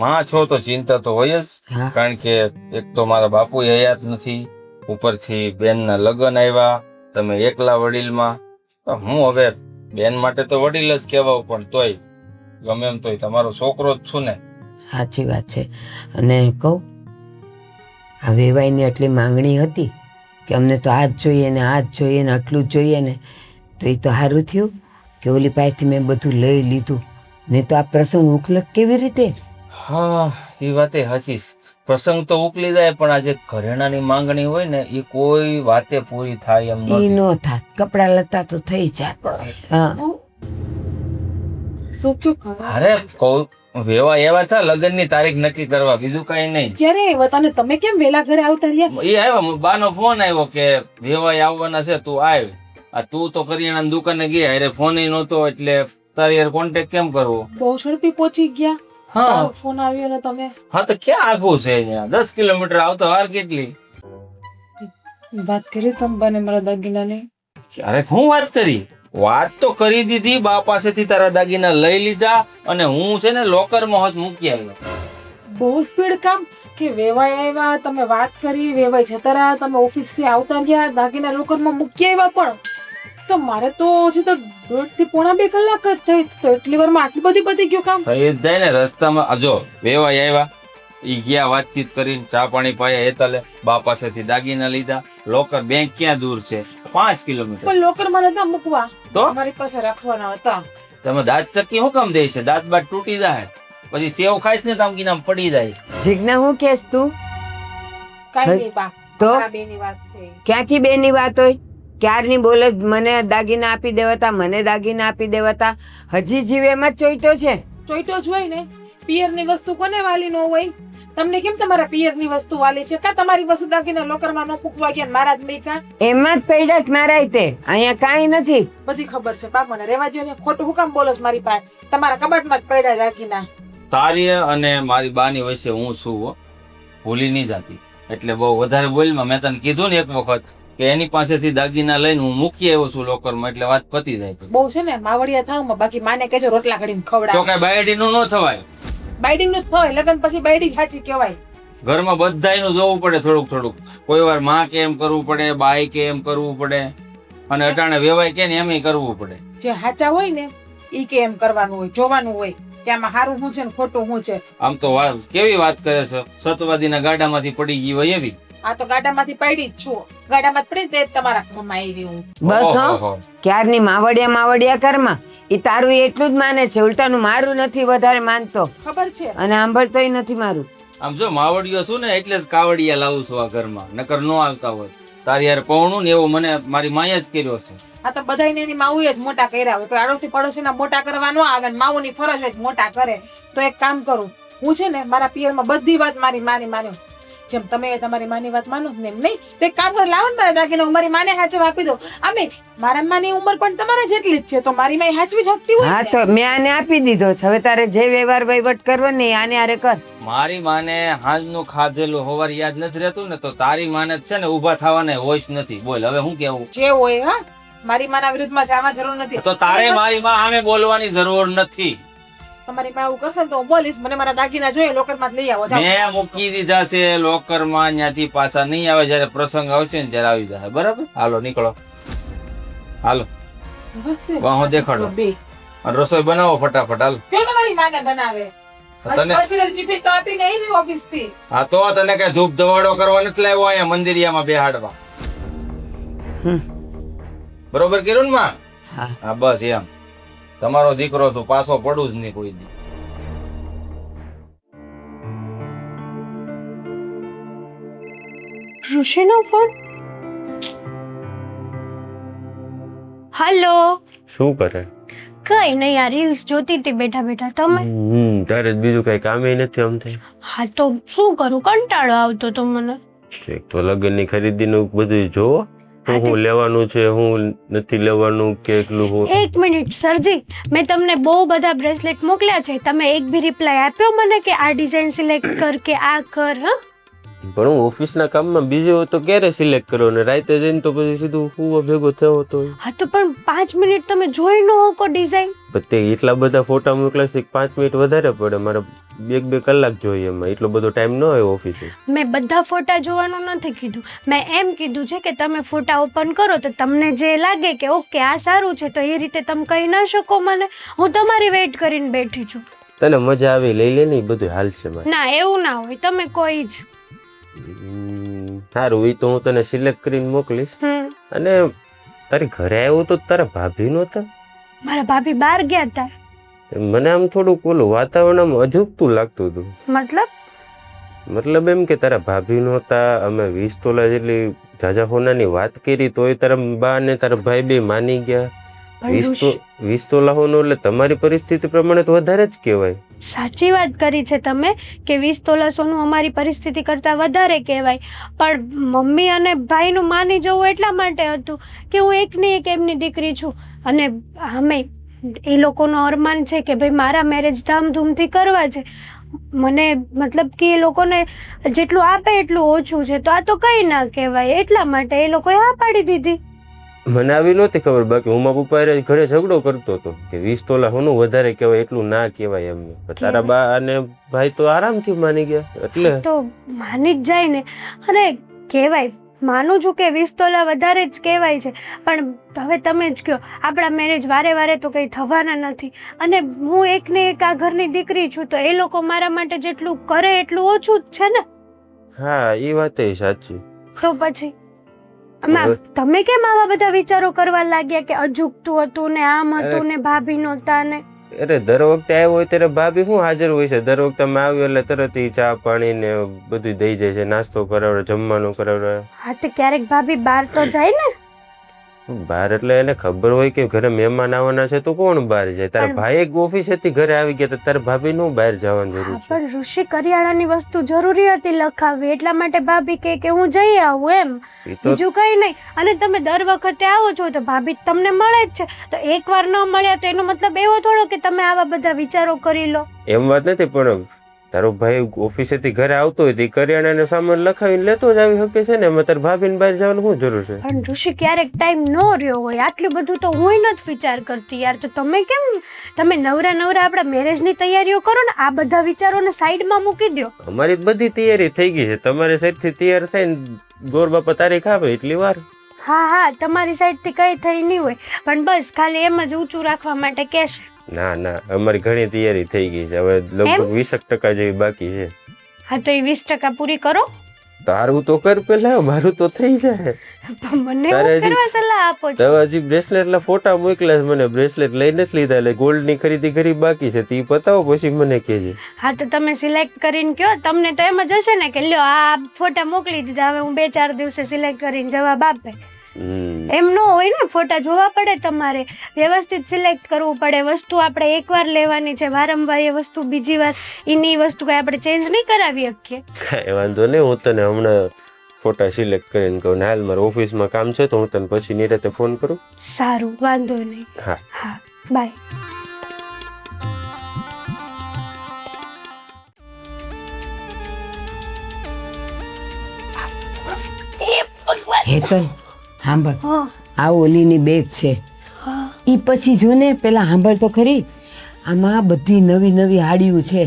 માં છો તો ચિંતા તો હોય જ, હા કારણ કે એક તો મારા બાપુ હયાત નથી, ઉપરથી બેનના લગ્ન આવ્યા, તમે એકલા વડીલમાં. તો હું હવે બેન માટે તો વડીલ જ કહેવાઉં, પણ તોય ગમે એમ તોય તમારો છોકરો જ છું ને. સાચી વાત છે. અને કહું આ વેવાઈની આટલી માંગણી હતી કે અમને તો આ જ જોઈએ ને આ જ જોઈએ ને આટલું જ જોઈએ ને, તો એ તો સારું થયું કે ઓલી પાસેથી મેં બધું લઈ લીધું, ને તો આ પ્રસંગ ઉકલત કેવી રીતે? હા એ વાતે હાચી. પ્રસંગ તો ઉકલી જાય પણ આજે ઘરેણાની માંગણી હોય ને એ કોઈ વાતે પૂરી થાય એમ એ નથી. ન થાત, કપડા લતા તો થઈ જાત. હા શું કયું ખબર? અરે કહું વેવા એવા થા લગ્નની તારીખ નક્કી કરવા, બીજું કઈ નહીં. ક્યારે આવ્યા તને? તમે કેમ વેલા ઘરે આવતા રહ્યા? એ આવ્યા, બાનો ફોન આવ્યો કે વેવાય આવવાના છે તું આવ. આ તું તો કરિયાણાની દુકાને ગયા, અરે ફોન નહોતો એટલે તારી યાર કોન્ટેક્ટ કેમ કરવો? બહુ ઝડપી પહોંચી ગયા. હા તારો ફોન આવ્યો ને તમે હા તો ક્યાં આઘું છે અહીંયા? 10 કિલોમીટર આવતો વાર કેટલી? વાત કરી તમે બને મારા દાગીનાની? અરે હું વાત કરી? વાત તો કરી દીધી, બા પાસેથી તારા દાગીના લઈ લીધા અને હું છે ને લોકરમાં હાથ મૂકી આવ્યો. બહુ સ્પીડ કામ કે વેવાય આવ્યા, તમે વાત કરી, વેવાય જતા રહ્યા, તમે ઓફિસ થી આવતા ગયા, દાગીના લોકરમાં મૂકી આવ્યા. પણ તો મારે તો હજી તો 1.5 થી પોણા 2 કલાક જ થઈ, તો એટલી વારમાં આટલી બધી પતી ગયું કામ? થઈ જ જાય ને રસ્તામાં. જો વેવાય આવ્યા, ઈ ગયા વાતચીત કરીને ચા પાણી પાયા, હેતલે બા પાસેથી દાગીના લીધા. લોકર બેંક ક્યાં દૂર છે? 5 કિલોમીટર. પણ લોકર માં નતા મૂકવા, તો અમારી પાસે રાખવાના હતા. તમે દાંત ચક્કી શું કામ દે છે? દાંત બાત તૂટી જાય, પછી સેવ ખાઈશ ને તામકી નામ પડી જાય. જીજ્ઞા હું કહેશ તું? કાઈ નહીં બા, તો અમારા બેની વાત છે. ક્યાંથી બેની વાત હોય? ક્યારની બોલે જ મને દાગીના આપી દેવાતા, મને દાગીના આપી દેવાતા. હજી જીવ એમાં જ ચોઈટો છે. ચોઈટો જ હોય ને. પિયરની વસ્તુ કોને વાલી ન હોય? તમને કેમ તમારા પિયરની વસ્તુ વાલી છે? કા તમારી વસ્તુ દાગીના લોકરમાં ન પૂકવા ગયા મારા જ મેં? કા એમાં જ પૈડા જ મારાય તે, અહીંયા કાંઈ નથી. બધી ખબર છે બા, મને રેવા દ્યો ને. ખોટું હું કામ બોલો છો મારી પાસે? તમારા કબાટમાં જ પડ્યા દાગીના. તારી અને મારી બાની વચ્ચે હું છું હો, ભૂલી નહીં જાતી. એટલે બહુ વધારે બોલમાં મેં તને કીધું ને એક વખત કે એની પાસેથી દાગીના લઈને હું મૂકી આવ્યો છું લોકરમાં, એટલે વાત પતી જાય. બહુ છે ને માવડિયા થાવ, બાકી માને કહેજો રોટલા ઘડીને તો ખવડાવે. કઈ બાયડીનું ન થવાય. બાઈડિંગ નું જ થાય, લગન પછી બાઈડી જ સાચી કહેવાય. ઘરમાં બધાયનું જોવું પડે થોડુંક થોડુંક. કોઈ વાર માં કે એમ કરવું પડે, બાઈ કે એમ કરવું પડે, અને અટાણે વેવાય કે ને એમ કરવું પડે. જે સાચા હોય ને ઈ કે એમ કરવાનું હોય, જોવાનું હોય કે આમાં સારું શું છે ને ખોટું શું છે. આમ તો કેવી વાત કરે છે, સતવાદીના ગાડામાંથી પડી ગઈ હોય એવી. આ તો ગાડામાંથી પડી જ છું, ગાડામાં જ પડી તે જ તમારા ઘરમાં આવી હું. બસ હો, ઓહોહો. ક્યારની માવડિયા કરમાં. એ તારું એટલું જ માને છે, ઉલટાનું મારું નથી વધારે માનતો, ખબર છે? અને સાંભળતોય નથી મારું. આમ જો માવડીઓ છું ને એટલે જ કાવડિયા લાવું છું આ ઘરમાં, નકર નો આવતા હોય. તારી યાર પૌણું ને એવું મને મારી માએ જ કર્યો છે. આ તો બધાયને એની માવુએ જ મોટા કર્યા હોય, કોઈ આડોશી પડોશીના મોટા કરવા ન આવે ને માવુની ફરજ હોય મોટા કરે. તો એક કામ કરું, હું છે ને મારા પિયરમાં બધી વાત મારી માની માન્યો, જેમ તમે તમારી માની વાત માનો ને એમ નહીં. તો એક કામ કરો, લાવો ને મારા દાગીના હું મારી માને હાચવ આપી દઉં. આમે મારા માની ઉંમર પણ તમારા જેટલી જ છે, તો મારી માઈ હાચવી શકતી હોય હા ને. તો મેં આને આપી દીધો છે, હવે તારે જે વ્યવહાર વહીવટ કરવો ને એ આને આરે કર. મારી માને હાંજનું ખાધેલું હોવાર યાદ નથી રહેતું ને, તો તારી માને જ છે ને ઊભા થવાને હોશ નથી. બોલ હવે હું કેવું? જે હોય. હા, મારી માના વિરુદ્ધમાં જવા જરૂર નથી. તો તારે મારી માં સામે બોલવાની જરૂર નથી. તમારી માં એવું કરશે ને તો હું બોલીશ, મને મારા દાગીના જોઈએ લોકરમાં જ લઈ આવો. જાઓ. મેં મૂકી દીધા છે લોકરમાં, ત્યાંથી પાછા નહીં આવે. જયારે પ્રસંગ આવશે ને ત્યારે આવી જશે. બરાબર? હાલો નીકળો, હાલો બસ વાહો દેખાડો. બે અને રસોઈ બનાવો ફટાફટ. હાલ કયો તમારી માને બનાવે. તને ટિફિન તો આપીને આવી ને ઓફિસથી. હા તો તને કઈ ધૂપ ધવાડો કરવા નથી લાવ્યો અહીંયા મંદિરિયામાં બેહાડવા. બરોબર કર્યું ને માં? હા. હા બસ એમ. તમારો દીકરો છું, પાછો પડું જ નહીં કોઈ દી. ઋષિનો ફોન. હલો. શું કરે? કઈ નહીં, આ રીલ્સ જોતી હતી બેઠા બેઠા. તમે? તારે જ બીજું કઈ કામે નથી આમ થઈ. હા તો શું કરું, કંટાળો આવતો તો મને. એક તો લગ્નની ખરીદીનું બધું જોવો, હું લેવાનું છે, હું નથી લેવાનું, કેટલું હું. એક મિનિટ સરજી, મેં તમને બહુ બધા બ્રેસલેટ મોકલ્યા છે, તમે એક બી રિપ્લાય આપ્યો મને કે આ ડિઝાઇન સિલેક્ટ કર કે આ કર? હા પણ હું ઓફિસના કામમાં બીજો તો ક્યારે સિલેક્ટ કરો ને રાતે જઈને તો પછી સીધું હું ભેગો થયો તો. હા તો પણ 5 મિનિટ તમે જોઈ ન હકો ડિઝાઇન. તે એટલા બધા ફોટા મોકલ્યા છે, 5 મિનિટ વધારે પડે, મારે 2 કલાક જોઈએ એમાં, એટલો બધો ટાઈમ ન હોય ઓફિસે. મેં બધા ફોટા જોવાનું નથી કીધું, મેં એમ કીધું છે કે તમે ફોટા ઓપન કરો તો તમને જે લાગે કે ઓકે આ સારું છે તો એ રીતે તમે કહી ના શકો મને. હું તમારી વેઇટ કરીને બેઠી છું. તને મજા આવી લઈ લે ને, એ બધું હાલ છે મારે. ના એવું ના હોય, તમે કોઈ જ. સારું, એ તો હું તને સિલેક્ટ કરીને મોકલીશ. અને તારી ઘરે આવ્યો તો તારા ભાભી નહોતા? મારા ભાભી બહાર ગયા હતા. મને આમ થોડુંક ઓલું વાતાવરણ આમ અજુગતું લાગતું હતું. મતલબ એમ કે તારા ભાભી નહોતા, અમે 20 તોલા જેટલી જાજા હોનાની વાત કરી તોય તારા બા ને તારા ભાઈ બે માની ગયા. 20 તોલા હોનું એટલે તમારી પરિસ્થિતિ પ્રમાણે તો વધારે જ કહેવાય. સાચી વાત કરી છે તમે કે 20 તોલા સોનું અમારી પરિસ્થિતિ કરતા વધારે કહેવાય, પણ મમ્મી અને ભાઈનું માની જવું એટલા માટે હતું કે હું એકની એક એમની દીકરી છું અને અમે એ લોકોનો અરમાન છે કે ભાઈ મારા મેરેજ ધામધૂમથી કરવા છે. મને મતલબ કે એ લોકોને જેટલું આપે એટલું ઓછું છે, તો આ તો કંઈ ના કહેવાય, એટલા માટે એ લોકોએ હા પાડી દીધી. મને આવી નહોતી ખબર, બાકી હું મારા પપ્પા ઘરે ઝઘડો કરતો હતો કે 20 તોલા હોનું વધારે કહેવાય, એટલું ના કહેવાય એમ. તારા બા અને ભાઈ તો આરામથી માની ગયા, એટલે તો માની જ જાય ને. અને કહેવાય, માનું છું કે 20 તોલા વધારે જ કહેવાય છે, પણ હવે તમે જ કહો આપણા મેરેજ વારે વારે તો કંઈ થવાના નથી અને હું એકને એક આ ઘરની દીકરી છું, તો એ લોકો મારા માટે જેટલું કરે એટલું ઓછું જ છે ને. હા એ વાત એ સાચી. તો પછી તમે કેમ આવા બધા વિચારો કરવા લાગ્યા કે અજુગતું હતું ને આમ હતું ને ભાભી નહોતા ને? અરે દર વખતે આવ્યો હોય ત્યારે ભાભી શું હાજર હોય છે, દર વખતે અમે આવ્યો એટલે તરત ચા પાણી ને બધું દઈ જાય છે, નાસ્તો કરાવડે, જમવાનું કરાવડે. હા તો ક્યારેક ભાભી બહાર તો જાય ને. બહાર એટલે એને ખબર હોય કે ઘરે મહેમાન આવવાના છે તો કોણ બહાર જાય? તારા ભાઈ એક ઓફિસેથી ઘરે આવી ગયા તો તારા ભાભી નું બહાર જવાની જરૂર છે? પણ ઋષિ કરિયાણાની વસ્તુ જરૂરી હતી લખાવવી, એટલા માટે ભાભી કે હું જઈ આવું એમ, બીજું કઈ નહીં. અને તમે દર વખતે આવો છો તો ભાભી તમને મળે જ છે, તો એકવાર ન મળ્યા તો એનો મતલબ એવો થોડો કે તમે આવા બધા વિચારો કરી લો. એમ વાત નથી, પણ તારો ભાઈ ઓફિસેથી ઘરે આવતો હોય તો કરિયાણાનો સામાન લખાવીને લેતો જ આવી શકે છે ને, એમાં તારા ભાભીને બહાર જવાનું શું જરૂર છે? પણ ઋષિ ક્યારેક ટાઈમ ન રહ્યો હોય, આટલું બધું તો હું નથી વિચાર કરતી યાર. તો તમે કેમ તમે નવરા આપણા મેરેજની તૈયારીઓ કરો ને, આ બધા વિચારોને સાઈડમાં મૂકી દો. અમારી બધી તૈયારી થઈ ગઈ છે, તમારી સાઈડથી તૈયાર થઈને ગોર બાપા તારીખ આપે એટલી વાર. હા તમારી સાઈડથી કઈ થઈ નહીં હોય, પણ બસ ખાલી એમ જ ઊંચું રાખવા માટે કહેશે. ના અમારી ઘણી તૈયારી થઈ ગઈ છે, હવે લગભગ 20% જેવી બાકી છે. હા તો એ 20% પૂરી કરો. તારું તો કર પેલા, મારું તો થઈ જાય. મને કરવા સલાહ આપો છો? તો હજી બ્રેસલેટના ફોટા મોકલ્યા છે મને, બ્રેસલેટ લઈ નથી લીધા, એટલે ગોલ્ડની ખરીદી કરી બાકી છે, તે પતાવો પછી મને કહેજે. હા તો તમે સિલેક્ટ કરીને કહો, તમને તો એમ જ હશે ને કે લ્યો આ ફોટા મોકલી દીધા, હવે હું 2-4 દિવસે સિલેક્ટ કરીને જવાબ આપે. એમ ન હોય ને, ફોટા જોવા પડે, તમારે વ્યવસ્થિત સિલેક્ટ કરવું પડે. વસ્તુ આપણે એકવાર લેવાની છે, વારંવાર એ વસ્તુ બીજી વાર એની વસ્તુ કઈ આપણે ચેન્જ નહીં કરાવી શકીએ. કાંઈ વાંધો નહીં, હું તને હમણાં ફોટા સિલેક્ટ કરીને કહું. હાલ મારે ઓફિસમાં કામ છે તો હું તને પછી નિરાતે ફોન કરું. સારું, વાંધો નહીં. હા બાય. હેતલ સાંભળ, આ ઓલીની બેગ છે, ઈ પછી જો ને પેલા સાંભળ તો ખરી, આમાં બધી નવી હાડીઓ છે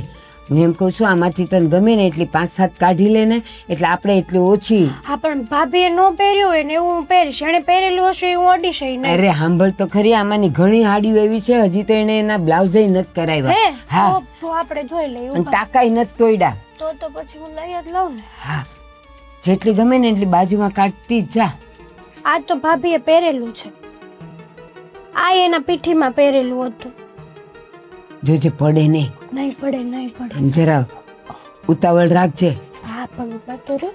હું એમ કહું છું આમાંથી તને ગમે ને એટલી 5-7 કાઢી લે ને એટલે આપણે એટલી ઓછી. હા પણ ભાભીએ ન પહેર્યું હોય ને એવું હું પહેરીશ. એણે પહેરેલું હશે એ હું અડીશ નહીં. અરે સાંભળ તો ખરી, આમાંની ઘણી હાડીઓ એવી છે હજી તો એને એના બ્લાઉઝ નથી કરાવ્યા. હે હા તો આપણે જોઈ લઈએ. અને ટાકાઈ નથી તોડ્યા. તો પછી હું લઈ જ લઉં ને. હા જેટલી ગમે ને એટલી બાજુમાં કાઢતી જ જા. આ તો ભાભીએ પહેરેલું છે. આ એના પીઠીમાં પહેરેલું હતું. જોજે પડે નહીં. નહીં પડે. અને જરા ઉતાવળ રાખજે. હા પણ પતો રે.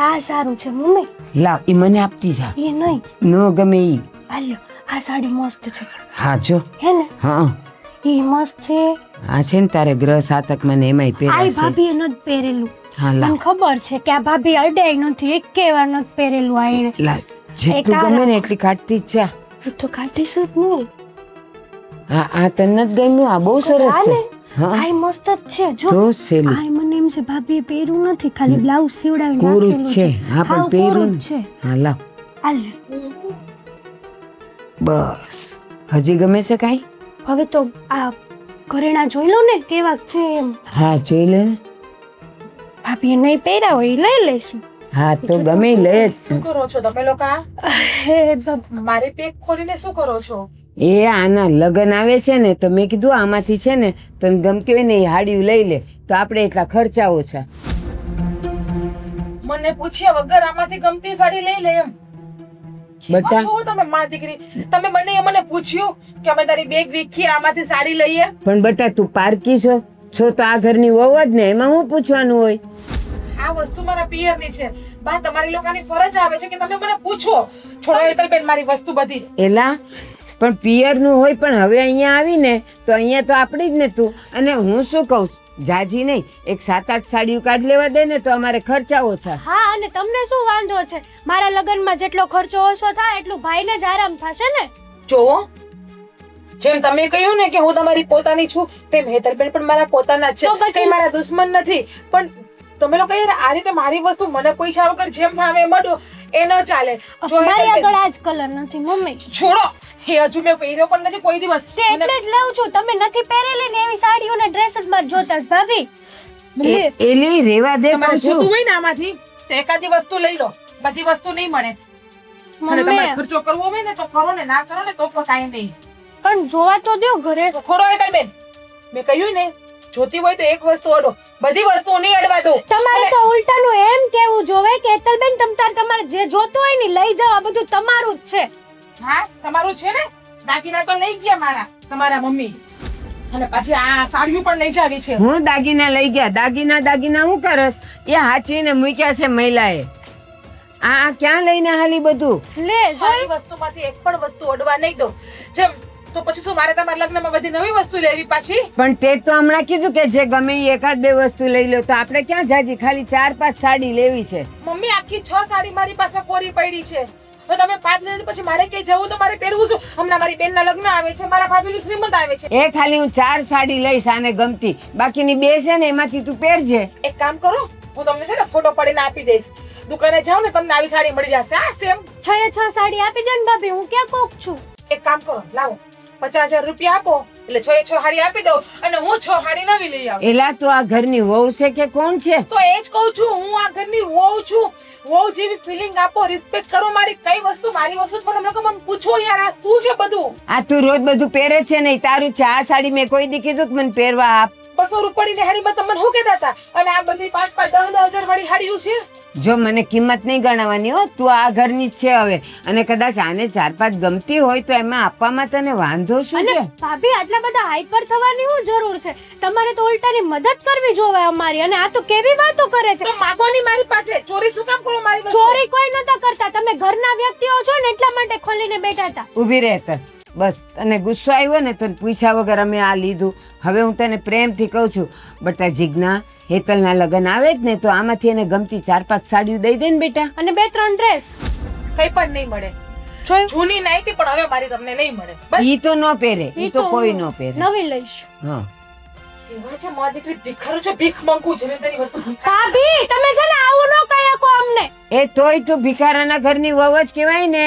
આ સારું છે મમ્મી. લાવ ઈ મને આપતી જા. એ નહીં. નો ગમે ઈ. હાલ્યો આ સાડી મસ્ત છે. હા જો. હે ને? હા એ મસ્ત છે. આ છે ને તારે ગ્રહ સાતકમાં ને એમાંય આ પહેરાશે. ભાભીએ નથી પહેરેલું. હા મને લાવ ખબર છે કે આ ભાભી અડાઈ નથી. એકે વાર નથી પહેરેલું આ એણે. લાવ જેટલું ગમે ને એટલી કાઢતી જ જા. એ તો કાઢીશ જ નહીં. હા આ તને નથી ગમ્યું? આ બહુ સરસ છે. હા આ મસ્ત જ છે જો. તો સેલું આ મને એમ છે ભાભીએ પહેર્યું નથી, ખાલી બ્લાઉઝ સીવડાવી કોરું નાખેલું જ છે. હા પણ હાવ પહેરું કોરું ને. જ છે. હા લાવ હાલ બસ. હજી ગમે છે કાંઈ? હવે તો આ ઘરેણા જોઈ લો ને કેવા છે એમ. હા જોઈ લે ને. ભાભીએ નહીં પહેર્યા હોય એ લઈ લઈશું. હા તો ગમે ઈ લે જ. શું કરો છો તમે લોકો? હે બાપ. મારી પેક ખોલીને શું કરો છો? એ આના લગન આવે છે ને તો મેં કીધું આમાંથી છે ને તને ગમતી હોય ને એ હાડિયું લઈ લે તો આપણે એટલા ખર્ચા ઓછા. મને પૂછ્યા વગર આમાંથી ગમતી સાડી લઈ લે એમ? બટા છો તમે માં દીકરી? તમે બંને મને પૂછ્યું કે અમે તારી બેગ વીખી આમાંથી સાડી લઈએ? પણ બટા તું પારકી છો તો આ ઘરની વહુ જ ને, એમાં હું પૂછવાનું હોય? આ વસ્તુ મારા પિયરની છે. બા તમારી લોકોની ફરજ આવે છે કે તમે મને પૂછો. છોડો હેતલબેન મારી વસ્તુ બધી. એલા પણ પિયરનું હોય પણ હવે અહીંયા આવીને તો અહીંયા તો આપણી જ ને તું. અને હું શું કહું જાજી નહીં, એક 7-8 સાડીઓ કાઢ લેવા દે ને તો અમારે ખર્ચા ઓછા. હા અને તમને શું વાંધો છે? મારા લગનમાં જેટલો ખર્ચો ઓછો થાય એટલું ભાઈને જ આરામ થશે ને. જોવો જેમ તમે કહ્યું ને કે હું તમારી પોતાની છું તેમ હેતલબેન પણ મારા પોતાના જ તો છે. પછી- તે મારા દુશ્મન નથી. પણ તમે લોકો યાર આ રીતે મારી વસ્તુ મને પૈસા વગર જેમ ફાવે એમ અડો એ ન ચાલે. જો મારી હેતલબેન, આગળ આ જ કલર નથી મમ્મી. છોડો. એ હજુ મેં પહેર્યો પણ નથી કોઈ દિવસ. તે એટલે જ લઉં છું. તમે નથી પહેરેલી ને એવી સાડીઓના ડ્રેસ જ માર જોતા જ ભાભી. એલી રેવા દે તમારે કહું છું. જોતું હોય ને આમાંથી તો એકાદી વસ્તુ લઈ લો. બધી વસ્તુ નહીં મળે. અને તમારે મમ્મી ખર્ચો કરવો હોય ને તો કરો ને, ના કરો ને તો પણ કાંઈ નહીં. પણ જોવા તો દો ઘરે. ખોડો હેતલબેન, મેં કહ્યું ને જોતી હોય તો એક વસ્તુ અડો, બધી વસ્તુ નહીં અડવા દો. તમારે તો ઉલટાનું એમ કેવું જોવે કે હેતલબેન તમારે જે જોતું હોય ને લઈ જાઓ. આ બધું તમારું જ છે. હા તમારું છે ને. દાગીના તો લઈ ગયા મારા તમારા મમ્મી. અને પછી આ સાડીઓ પણ લઈ જાવી છે. હું દાગીના લઈ ગયા. દાગીના હું કરસ? એ હાચવીને મૂક્યા છે મહિલાએ. આ ક્યાં લઈને હાલી બધું? લે જો. મારી વસ્તુમાંથી એક પણ વસ્તુ અડવા નહીં દો. જેમ તો પછી શું મારે તમારા લગ્નમાં બધી નવી વસ્તુ લેવી પાછી? પણ તે તો હમણાં કીધું કે જે ગમે એ 1-2 વસ્તુ લઈ લો. તો આપણે ક્યાં જાજી ખાલી 4-5 સાડી લેવી છે. મમ્મી આખી 6 સાડી મારી પાસે કોરી પડી છે. હવે તમે 5 લઈ પછી મારે ક્યાંય જવું તો મારે પહેરવું શું? હમણાં મારી બેનના લગ્ન આવે છે, મારા ભાભીનું શ્રીમંત આવે છે. એ ખાલી હું 4 સાડી લઈશ આને ગમતી. બાકીની 2 છે ને એમાંથી તું પહેરજે. એક કામ કરો, હું તમને છે ને ફોટો પાડીને આપી દઈશ. દુકાને જાઓ ને તમને આવી સાડી મળી જશે. આ સેમ 6 સાડી આપી દે ને ભાભી. હું ક્યાં કોક છું. એક કામ કરો, લાવો 50,000 રૂપિયા આપો એટલે 6 સાડી આપી દઉં અને હું 6 સાડી નવી લઈ આવું. એલા તો આ ઘરની વહુ છે કે કોણ છે? તો એ જ કહું છું, હું આ ઘરની વહુ છું. વહુ જેવી ફિલિંગ આપો, રિસ્પેક્ટ કરો મારી. કઈ વસ્તુ મારી વસ્તુ જ મને લોકો મને પૂછો યાર આ શું છે બધું? આ તું રોજ બધું પહેરે છે નહીં તારું છે. આ સાડી મેં કોઈ દી કીધું કે મને પહેરવા આપ. 200 રૂપિયાની હાડીમાં તમે શું કહેતા હતા? અને આ બધી 5-5, 10-10 વાળી હાડીઓ છે. જો મને કિંમત નહીં ગણાવવાની હો. તું આ ઘરની જ છે હવે. અને કદાચ આને 4-5 ગમતી હોય તો એમાં આપવામાં તને વાંધો શું અને છે? ભાભી આટલા બધા હાઈપર થવાની શું જરૂર છે? તમારે તો ઉલટાની મદદ કરવી જોવે અમારી. અને આ તો કેવી વાતો કરે છે. તો માગોની મારી પાસે. ચોરી શું કામ કરો મારી વસ્તુ? ચોરી કોઈ નતા કરતા. તમે ઘરના વ્યક્તિઓ છો ને એટલા માટે ખોલીને બેઠા હતા. ઊભી રહે તર. બસ તને ગુસ્સો આવ્યો ને તને પૂછ્યા વગર અમે આ લીધું. હવે હું તને પ્રેમથી કહું છું બટા જીજ્ઞા, હેતલના લગ્ન આવે જ ને તો આમાંથી એને ગમતી 4-5 સાડીઓ દઈ દે ને બેટા. અને 2-3 ડ્રેસ. કઈ પણ નહીં મળે. જોયું? જૂની નાઈટી પણ હવે મારી તમને નહીં મળે. બસ ઈ તો ન પહેરે. ઈ તો કોઈ ન પહેરે. નવી લઈશ. હા એવા છે મારી દીકરી ભિખારો છે, ભીખ માંગુ છે. તેની વસ્તુ ભાભી તમે છે ને આવું ન કહી શકો અમને. એ તોય તું ભિખારાના ઘરની વહુ જ કહેવાય ને.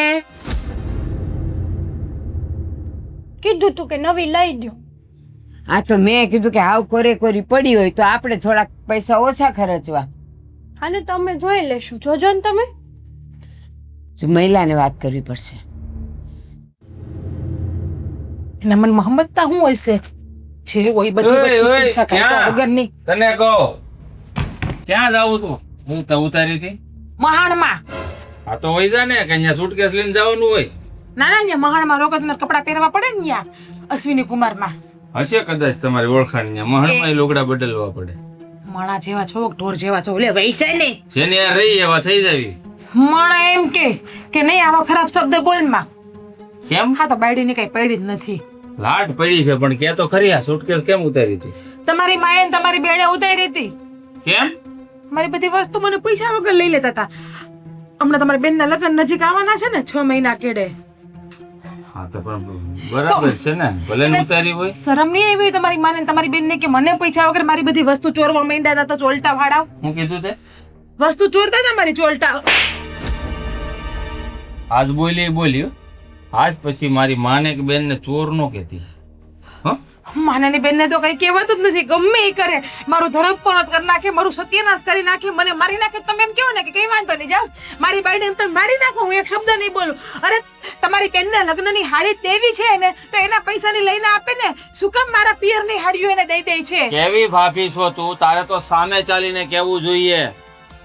કીધું તું કે નવી લઈ દો. આ તો મેં કીધું કે હાવ કોરી પડી હોય તો આપણે થોડાક પૈસા ઓછા ખર્ચવા. અને તમે જોઈ લેશું, જોજો ને તમે. જો મહિલાને વાત કરવી પડશે. એના મનમાં સમજતા શું હોય છે? જે હોય બધી ઓય, વસ્તુ ઓય, પીછા કાઢ્યા ક્યાં? વગરની. તને કહો ક્યાં જાવું તું? હું તો ઉતારી હતી. મહાણમાં. આ તો હોય જા ને કે અહીંયા સુટકેસ લઈને જવાનું હોય. ના ના, અહીંયા મહાણમાં રોકો તમારે કપડાં પહેરવા પડે ને ત્યાં અશ્વિની કુમારમાં. હશે કદાચ તમારી ઓળખાણ ત્યાં મહાણમાં લુગડા બદલવા પડે. માણા જેવા છો, ઢોર જેવા છો, લે વહી જાય ને. જેને યાર રહી એવા થઈ જાવી. માણા એમ કે નહીં આવા ખરાબ શબ્દ બોલમાં. કેમ? હા તો બાયડીની કઈ પડી જ નથી. લાટ પડી છે પણ કે તો ખરી આ સુટકેસ કેમ ઉતારી હતી? તમારી માએ ને તમારી બેને ઉતારી હતી. કેમ? મારી બધી વસ્તુ મને પૈસા વગર લઈ લેતા હતા. હમણાં તમારી બેનના લગ્ન નજીક આવવાના છે ને 6 મહિના કેડે. હા તો પણ બરાબર છે ને, ભલે ને ઉતારી હોય. શરમ નહીં આવી તમારી માને ને તમારી બેનને કે મને પૈસા વગર મારી બધી વસ્તુ ચોરવા માંડ્યા હતા તો ચોલટા ભાડાવ. હું કીધું તે? વસ્તુ ચોરતા હતા મારી ચોલટા. આજ બોલ્યો આજ પછી મારી માને કે બેન ને ચોર નો કહેતી. માનાની બેનને તો કઈ કહેવાતું જ નથી. ગમે એ કરે મારું ધરમ પણ કરી નાખે, મારું સત્યનાશ કરી નાખે, મને મારી નાખે. તમે એમ કહો ને કે કઈ વાંધો નહીં, જાઓ મારી બાઈને તમે મારી નાખો, હું એક શબ્દ નહીં બોલું. અરે તમારી બેનને લગ્નની હાડી દેવી છે ને તો એના પૈસાની લઈને આપે ને. શું કામ મારા પિયરની હાડીઓ એને દઈ દે છે? કેવી ભાભી છો તું? તારે તો સામે ચાલીને કેવું જોઈએ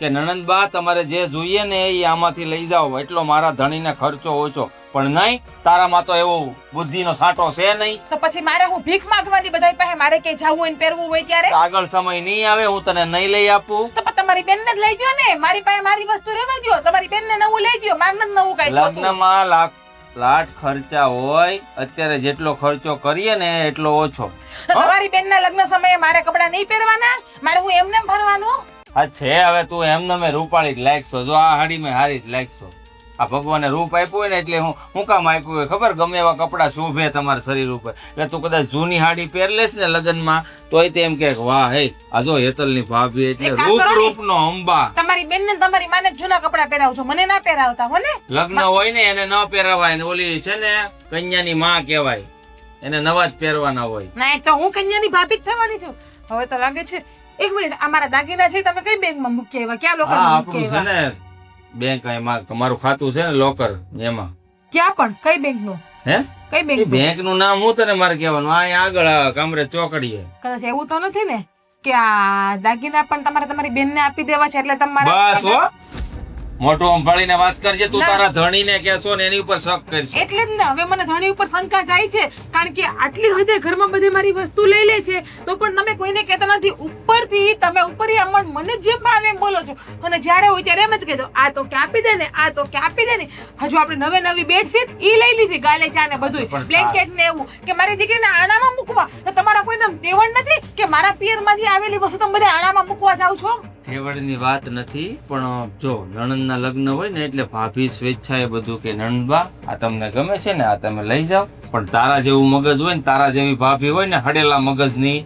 કે નણંદબા તમારે જે જોઈએ ને એ આમાંથી લઈ જાઓ, એટલો મારા ધણીને ખર્ચો ઓછો. પણ નહીં, તારામાં તો એવો બુદ્ધિનો સાંટો છે નહીં. તો પછી મારે હું ભીખ માંગવાની બધાય પાસે? મારે કે જાવું હોય ને પહેરવું હોય ત્યારે આગળ સમય નહીં આવે, હું તને નહીં લઈ આપું. તો પણ તમારી બેનને જ લઈ દ્યો ને. મારી પાસે મારી વસ્તુ રહેવા દ્યો. તમારી બેનને નવું લઈ દ્યો, મારે નથી નવું કાંઈ જોતું. લગ્નમાં લાટ ખર્ચા હોય, અત્યારે જેટલો ખર્ચો કરીએ ને એટલો ઓછો. તો તમારી બેનના લગ્ન સમયે મારે કપડાં નહીં પહેરવાના? મારે હું એમને ભરવાનું? હા છે, હવે તું એમને મેં રૂપાળી જ લાગશો. જો આ હાડી મેં હારી જ લાગશો. આ ભગવાને રૂપ આપ્યું હોય ને એટલે હું કામ આપ્યું હોય ખબર? ગમે એવા કપડા શોભે તમારા શરીર ઉપર. એટલે તું કદાચ જૂની હાડી પહેર લેશ ને લગ્નમાં તોય તે એમ કે વાહ હે આ જો હેતલની ભાભી એટલે એક કામ કરો ને. રૂપનો અંબા. તમારી બેનને તમારી માને જ જૂના કપડાં પહેરાવજો, મને ના પહેરાવતા હો ને. લગ્ન હોય ને એને ન પહેરાવાય ને ઓલી છે ને કન્યાની માં કહેવાય, એને નવા જ પહેરવાના હોય. ના તો હું કન્યાની ભાભી જ થવાની છું. હવે તો લાગે છે. એક મિનિટ, આ મારા દાગીના છે તમે કઈ બેંકમાં મૂકી આવ્યા? ક્યાં હા લોકરમાં મૂકી આપણું છે આવ્યા? ને બેંક તમારું ખાતું છે ને લોકર એમાં. ક્યાં પણ? કઈ બેંકનું? હે કઈ એ બેંક? બેંક નું નામ હું તને મારે કહેવાનું? આ આગળ કામરે ચોકડીએ. કદાચ એવું તો નથી ને કે આ દાગીના પણ તમારે તમારી બેનને આપી દેવા છે એટલે બસ તમારે? હો, મોટું સંભાળીને વાત કરજે. તું ના. તારા ધણીને કહેશો ને એની ઉપર શક કરશે. એટલે જ ને હવે મને ધણી ઉપર શંકા જાય છે. કારણ કે આટલી હદે ઘરમાં બધે મારી વસ્તુ લઈ લે છે તો પણ તમે કોઈને કહેતા નથી. ઉપરથી તમે ઉપરી આમ મને જેમ ભાવે એમ બોલો છો અને જ્યારે હોય ત્યારે એમ જ કહી દો આ તો કે આપી દે ને, આ તો કે આપી દે ને. હજુ આપણે નવી બેડશીટ ઈ લઈ લીધી, ગાલેચા ને બધું, પણ બ્લેન્કેટ ને એવું કે મારી દીકરીને આણામાં મૂકવા. તો તમારા કોઈને દેવણ નથી કે મારા પિયરમાંથી આવેલી વસ્તુ તમે બધા આણામાં મૂકવા જાવ છો? તેવડની વાત નથી, પણ જો નણંદના લગ્ન હોય ને એટલે ભાભી સ્વેચ્છાએ બધું કે નણંદબા આ તમને ગમે છે ને આ તમે લઈ જાઓ. પણ તારા જેવું મગજ હોય ને, તારા જેવી ભાભી હોય ને હડેલા મગજની,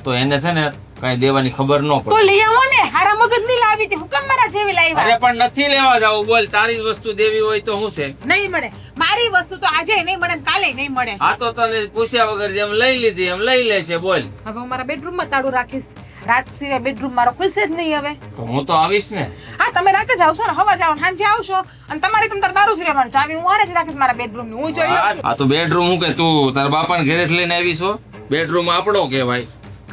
તો એને છે ને કઈ દેવાની ખબર ન તો પડે. લઈ આવો ને. હારા મગજ ની લાવી હતી, હુકમ મારા જેવી લાવ્યા? અરે પણ નથી લેવા જાવું. બોલ, તારી જ વસ્તુ દેવી હોય તો શું છે? નહીં મળે. મારી વસ્તુ તો આજે નહીં મળે ને કાલે નહીં મળે. આ તો તને પૂછ્યા વગર જેમ લઈ લીધી એમ લઈ લેશે. બોલ, હવે હું મારા બેડરૂમમાં તાળું રાખીશ. રાત સિવાય બેડરૂમ મારો ખુલશે જ નહીં હવે. તો હું તો આવીશ ને. હા તમે રાતે જ આવશો ને, હવા જાવ સાંજે આવશો અને તમારે તમ તાર બારું જ રહેવાનું. ચાવી હું આને જ રાખીશ મારા બેડરૂમ ની. હું જોઈ લઉં છું. આ તો બેડરૂમ હું કે તું તારા બાપાને ઘરે લઈને આવી છો? બેડરૂમ આપણો કહેવાય.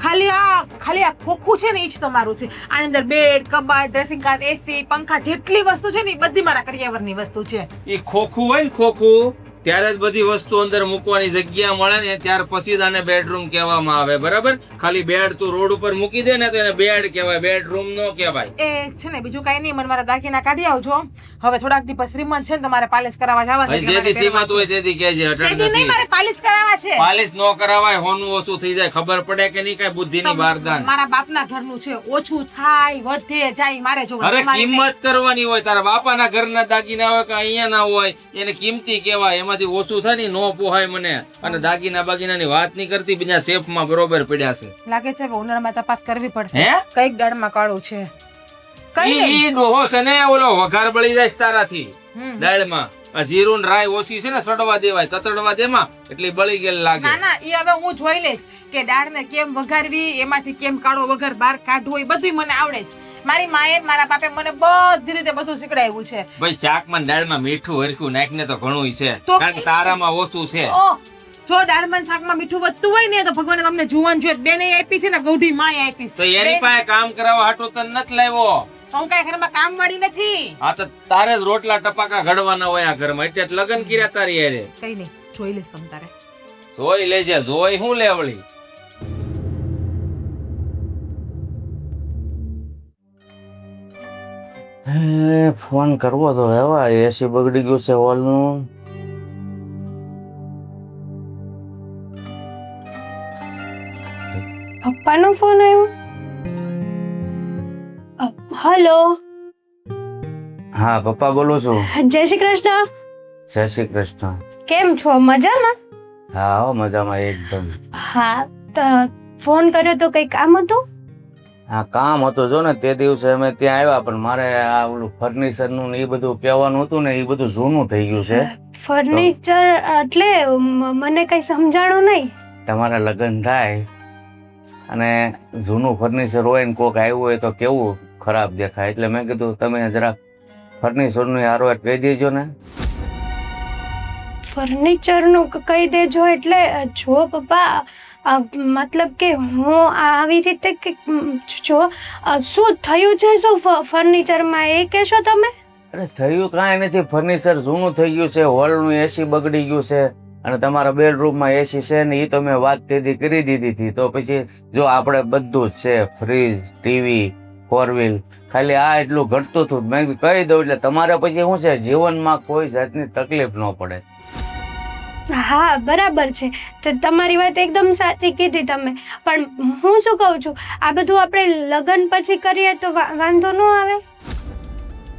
ખાલી આ ખોખું છે ને એ જ તમારું છે. આની અંદર બેડ, કબાટ, ડ્રેસિંગ કાચ, એસી, પંખા જેટલી વસ્તુ છે ને એ બધી મારા કરિયાવરની વસ્તુ છે. એ ખોખું હોય ને ખોખું, ત્યારે જ બધી વસ્તુ અંદર મૂકવાની જગ્યા મળે ને ત્યાર પછી જ આને બેડરૂમ કહેવામાં આવે. બરાબર? ખાલી બેડ તું રોડ ઉપર મૂકી દે ને તો એને બેડ કહેવાય, બેડરૂમ નો કહેવાય. એ છે ને બીજું કઈ નહીં. મને મારા દાગીના કાઢી આવજો. હવે થોડાક દી પછી શ્રીમંત છે ને તમારે પાલિશ કરાવવા જવા છે. ભાઈ જેથી સીમા તું હોય તેથી કહેજે. અટલ તેથી નહીં, નથી. મારે પાલિશ કરાવવા છે. પાલિશ નો કરાવાય, હોનું ઓછું થઈ જાય. ખબર પડે કે નહીં? કઈ બુદ્ધિની બારદાન. મારા બાપના ઘરનું છે, ઓછું થાય વધે જાય મારે જોવાનું. અરે તમારે નહીં. કિંમત કરવાની હોય. તારા બાપાના ઘરના દાગીના હોય કે અહીંયા ના હોય એને કિંમતી કહેવાય. એમાંથી ઓછું થાય ને નો પોહાય મને. અને દાગીના બાગીનાની વાત નહીં કરતી, બીજા શેફમાં બરોબર પડ્યા છે. લાગે છે હવે ઉનાળામાં તપાસ કરવી પડશે. હે? કઈક દાળમાં કાળું છે. કઈ નહીં. ઈ ડોહો છે ને ઓલો વઘાર બળી જાય છે તારાથી હમ. દાળમાં. આ જીરું ને રાઈ ઓછી છે ને સડવા દેવાય, તતડવા દેમાં એટલે બળી ગયેલ લાગે. ના ના, એ હવે હું જોઈ લઈશ કે દાળને કેમ વઘારવી, એમાંથી કેમ કાળો વઘાર બહાર કાઢવો, એ બધું મને આવડે છે. મારી માએ મારા બાપે મને બધી રીતે બધું શીખડાવ્યું છે. ભાઈ શાકમાં ને દાળમાં મીઠું હરખું નાખીને તો ઘણું છે, તો કારણ કે તારામાં ઓછું છે. ઓહ, જો દાળમાં શાકમાં મીઠું વધતું હોય ને તો ભગવાને તમને જુવાન જોત બેને આપી છે ને ગૌઢી માએ આપી છે. તો એની પાસે કામ કરાવવા હાટું તને નથી લાવ્યો. હું કઈ ઘરમાં કામ વાળી નથી. આ તો તારે જ રોટલા ટપાકા ઘડવાના હોય આ ઘરમાં, એટલે જ લગ્ન કર્યા તારી હારે. કઈ નહીં, જોઈ લઈશ તમ તારે. જોઈ લેજે, જોઈ હું લેવળી. ફોન કરવો તો હેવા, એસી બગડી ગયું છે હોલનું. પપ્પાનો ફોન આવ્યો. હલો, હા પપ્પા બોલું છું. જય શ્રી કૃષ્ણ. જય શ્રી કૃષ્ણ. કેમ છો, મજામાં? હા હો, મજામાં એકદમ. હા, તો ફોન કર્યો તો કઈ કામ હતું? હા કામ હતું, જો ને તે દિવસે અમે ત્યાં આવ્યા, પણ મારે આ ઓલું ફર્નિચર નું ને એ બધું કહેવાનું હતું ને, એ બધું જૂનું થઈ ગયું છે. ફર્નિચર એટલે મને કઈ સમજાણું નહીં. તમારા લગ્ન થાય અને જૂનું ફર્નિચર હોય ને કોક આવ્યું હોય તો કેવું ખરાબ દેખાય, એટલે મેં કીધું તમે જરાક ફર્નિચર નું હારો કહી દેજો ને. ફર્નિચરનું કહી દેજો એટલે જો પપ્પા, મતલબ કે હું આવી રીતે કે જો શું થયું છે, શું ફર્નિચરમાં એ કહેશો તમે? અરે થયું કાંઈ નથી, ફર્નિચર જૂનું થઈ ગયું છે, હોલનું એસી બગડી ગયું છે, અને તમારા બેડરૂમમાં એસી છે ને એ તો મેં વાત તેથી કરી દીધી હતી. તો પછી જો આપણે બધું જ છે, ફ્રીજ, ટીવી, 4 વ્હીલ, ખાલી આ એટલું ઘટતું હતું, મેં કહી દઉં એટલે તમારે પછી શું છે, જીવનમાં કોઈ જાતની તકલીફ ન પડે. હા બરાબર છે, તો તમારી વાત એકદમ સાચી કીધી તમે, પણ હું શું કહું છું, આ બધું આપણે લગ્ન પછી કરીએ તો વાંધો ન આવે?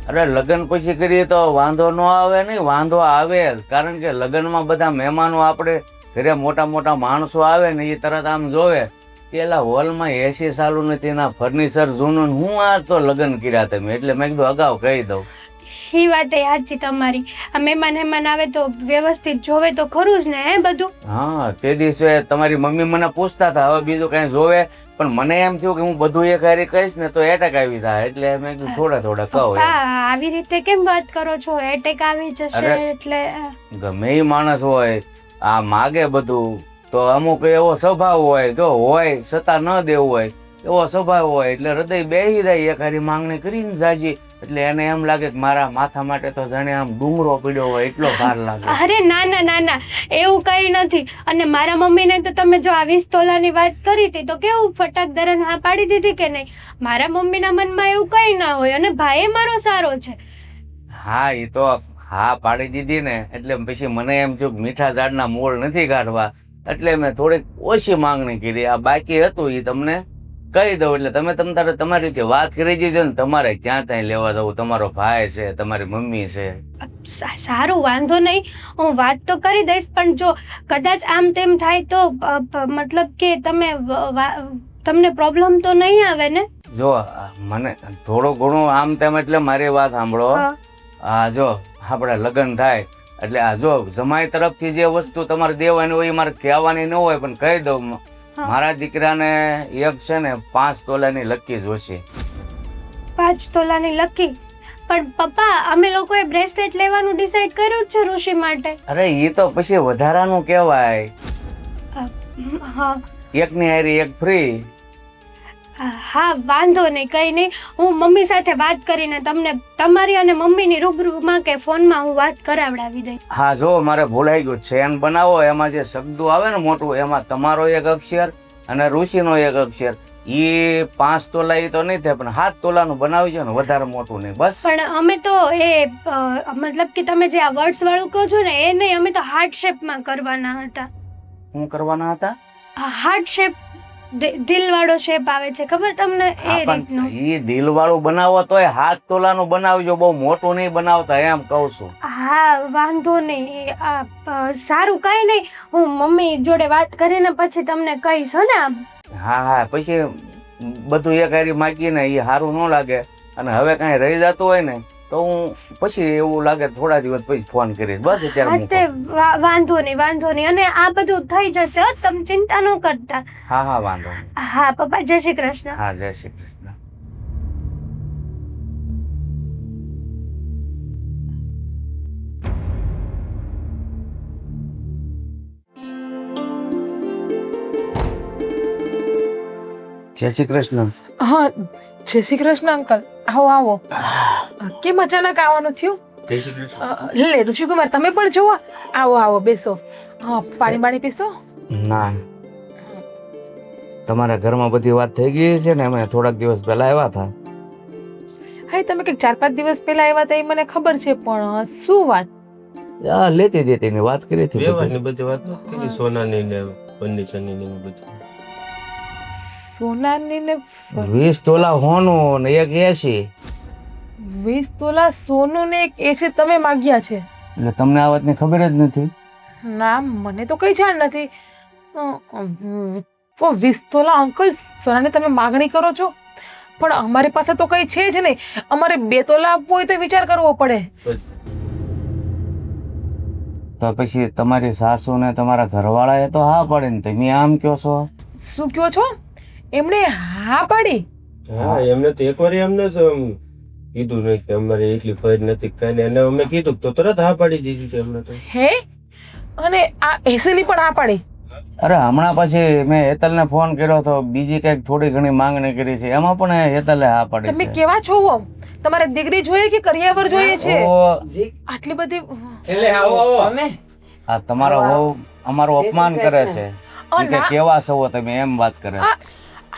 અરે લગ્ન પછી કરીએ તો વાંધો ન આવે નહીં, વાંધો આવે જ, કારણ કે લગ્નમાં બધા મહેમાનો આપણે ઘરે મોટા મોટા માણસો આવે ને એ તરત આમ જોવે કે એલા હોલમાં એસી ચાલુ નથી, એના ફર્નિચર જૂનું, હું આ તો લગ્ન કર્યા તમે, એટલે મેં કીધું અગાઉ કહી દઉં. એ વાત એ સાચી તમારી, આ મહેમાન આવે તો વ્યવસ્થિત જોવે તો ખરું જ ને હે બધું. હા તે દિવસે તમારી મમ્મી મને પૂછતા હતા હવે બીજું કઈ જોવે, પણ મને એમ થયું કે હું બધું એક હારી કહીશ ને તો એટેક આવી થાય, એટલે મેં કીધું થોડા થોડા કહું. આવી રીતે કેમ વાત કરો છો, એટેક આવી જશે એટલે? ગમે એ માણસ હોય આ માગે બધું તો અમુક એવો સ્વભાવ હોય, જો હોય છતાં ન દેવું હોય એવો સ્વભાવ હોય, એટલે હૃદય બેહી જાય એક હારી માંગણી કરીને જાજી, એટલે એને એમ લાગે કે મારા માથા માટે તો જાણે આમ ડુંગરો પીડ્યો હોય એટલો ભાર લાગે. અરે ના ના ના ના, એવું કઈ નથી. અને મારા મમ્મીને તો તમે જો આ 20 તોલાની વાત કરી હતી તો કેવું ફટાક દરન હા પાડી દીધી કે નહીં? મારા મમ્મીના મનમાં એવું કઈ ના હોય, અને ભાઈ મારો સારો છે. હા એ તો હા પાડી દીધી ને, એટલે પછી મને એમ થયું કે મીઠા ઝાડના મૂળ નથી કાઢવા, એટલે મેં થોડીક ઓછી માંગણી કરી. આ બાકી હતું એ તમને કહી દઉં, એટલે તમે તમારી રીતે વાત કરી દીધો ને, તમારે ક્યાં ત્યાં લેવા જવું, તમારો ભાઈ છે, તમારી મમ્મી છે. સારું વાંધો નહીં, હું વાત તો કરી દઈશ, પણ જો કદાચ આમ તેમ થાય તો મતલબ કે તમને પ્રોબ્લેમ તો નહીં આવે ને? જો મને થોડું ઘણું આમ તેમ, એટલે મારી વાત સાંભળો. આ જો આપણા લગ્ન થાય એટલે આ જો જમાઈ તરફથી જે વસ્તુ તમારે દેવાની હોય એ મારે કહેવાની ન હોય, પણ કહી દઉં મારા દીકરાને એક છે ને 5 તોલાની લકી જોશે. 5 તોલાની લકી? પણ પપ્પા અમે લોકોએ બ્રેસલેટ લેવાનું ડિસાઈડ કર્યું જ છે ઋષિ માટે. અરે એ તો પછી વધારાનું કહેવાય. હા એકની હારી એક ફ્રી. હા વાંધો નહીં, કઈ નહીં, હું મમ્મી સાથે વાત કરીને તમને તમારી અને મમ્મીની રૂબરૂમાં કે ફોનમાં હું વાત કરાવડાવી દઈ. હા જો મારે ભૂલાઈ ગયું, ચેન બનાવો એમાં જે શબ્દો આવે ને મોટું, એમાં તમારો એક અક્ષર અને ઋષિનો એક અક્ષર, એ 5 તોલા એ તો નહીં થાય, પણ 7 તોલાનું બનાવજો ને, વધારે મોટું નહીં બસ. પણ અમે તો એ મતલબ કે તમે જે આ વર્ડ્સ વાળું કહો છો ને એ નહીં, અમે તો હાર્ટ શેપમાં કરવાના હતા. શું કરવાના હતા? હાર્ટ શેપ, દિલ વાળો શેપ આવે છે ખબર તમને, એ રીતનો. ઈ દિલ વાળું બનાવો તોય 7 તોલાનું બનાવજો, બહુ મોટું નહીં બનાવતા એમ કહું છું. હા વાંધો નહીં, સારું કઈ નહીં, હું મમ્મી જોડે વાત કરીને પછી તમને કહીશ ને. હા હા પછી બધું એક હારી માગીને એ સારું ન લાગે, અને હવે કાંઈ રહી જતું હોય ને તો હું પછી એવું લાગે થોડા દિવસ પછી ફોન કરીશ. બસ અત્યારે હા તે મૂકો. વાંધો નહીં અને આ બધું થઈ જશે હો, તમે ચિંતા ન કરતા. હા વાંધો નહીં. હા પપ્પા, જય શ્રી કૃષ્ણ. હા, જય શ્રી કૃષ્ણ. જય શ્રી કૃષ્ણ. હા, જય શ્રી કૃષ્ણ અંકલ. આવો આવો. કેમ અચાનક આવવાનું થયું? જય શ્રી કૃષ્ણ. લે ઋષિકુમાર, તમે પણ જુઓ. આવો બેસો. હા, પાણી પીશો? ના, તમારા ઘરમાં બધી વાત થઈ ગઈ છે ને? અમે થોડાક દિવસ પહેલા આવ્યા હતા. હા, તમે કંઈક 4-5 દિવસ પહેલા આવ્યા હતા એ મને ખબર છે, પણ શું વાત? લેતી દેતીની વાત કરી હતી બધી. વ્યવહારની બધી વાત નથી કરી, સોનાની ને ફર્નિચરની ને બધી. સોનાની ને 20 તોલા હોનું ને 1 એસી. 20 તોલા સોનું ને 1 એસી તમે માગ્યા છે? એટલે તમને આ વાતની ખબર જ નથી? ના, મને તો કઈ જાણ નથી. 20 તોલા અંકલ સોનાની તમે માગણી કરો છો? પણ અમારી પાસે તો કઈ છે જ નહીં. અમારે 2 તોલા આપવું હોય તો વિચાર કરવો પડે. તો પછી તમારી સાસુ ને તમારા ઘરવાળાએ તો હા પાડીને તમે આમ કહો છો? શું કહો છો? એમણે હા પાડી? હા, એમને તો એકવાર એમને જ કીધું નહીં કે અમારે એટલી ફર નથી કાંઈ નહીં. અને અમે કીધું તો તરત હા પાડી દીધી છે એમને તો. હે? અને આ એસી ની પણ હા પાડી? અરે હમણાં પછી મેં હેતલને ફોન કર્યો તો, બીજી કઈક થોડી ઘણી માંગણી કરી છે, એમાં પણ હેતલે હા પાડી તમે છે. કેવા છો? તમારે દીકરી જોઈએ કે કરિયાવર જોઈએ છે? ઓ, આટલી બધી એટલે આવો તમે આ તમારો વહુ અમારું અપમાન કરે છે. ઈ કે કેવા છો તમે એમ વાત કરે.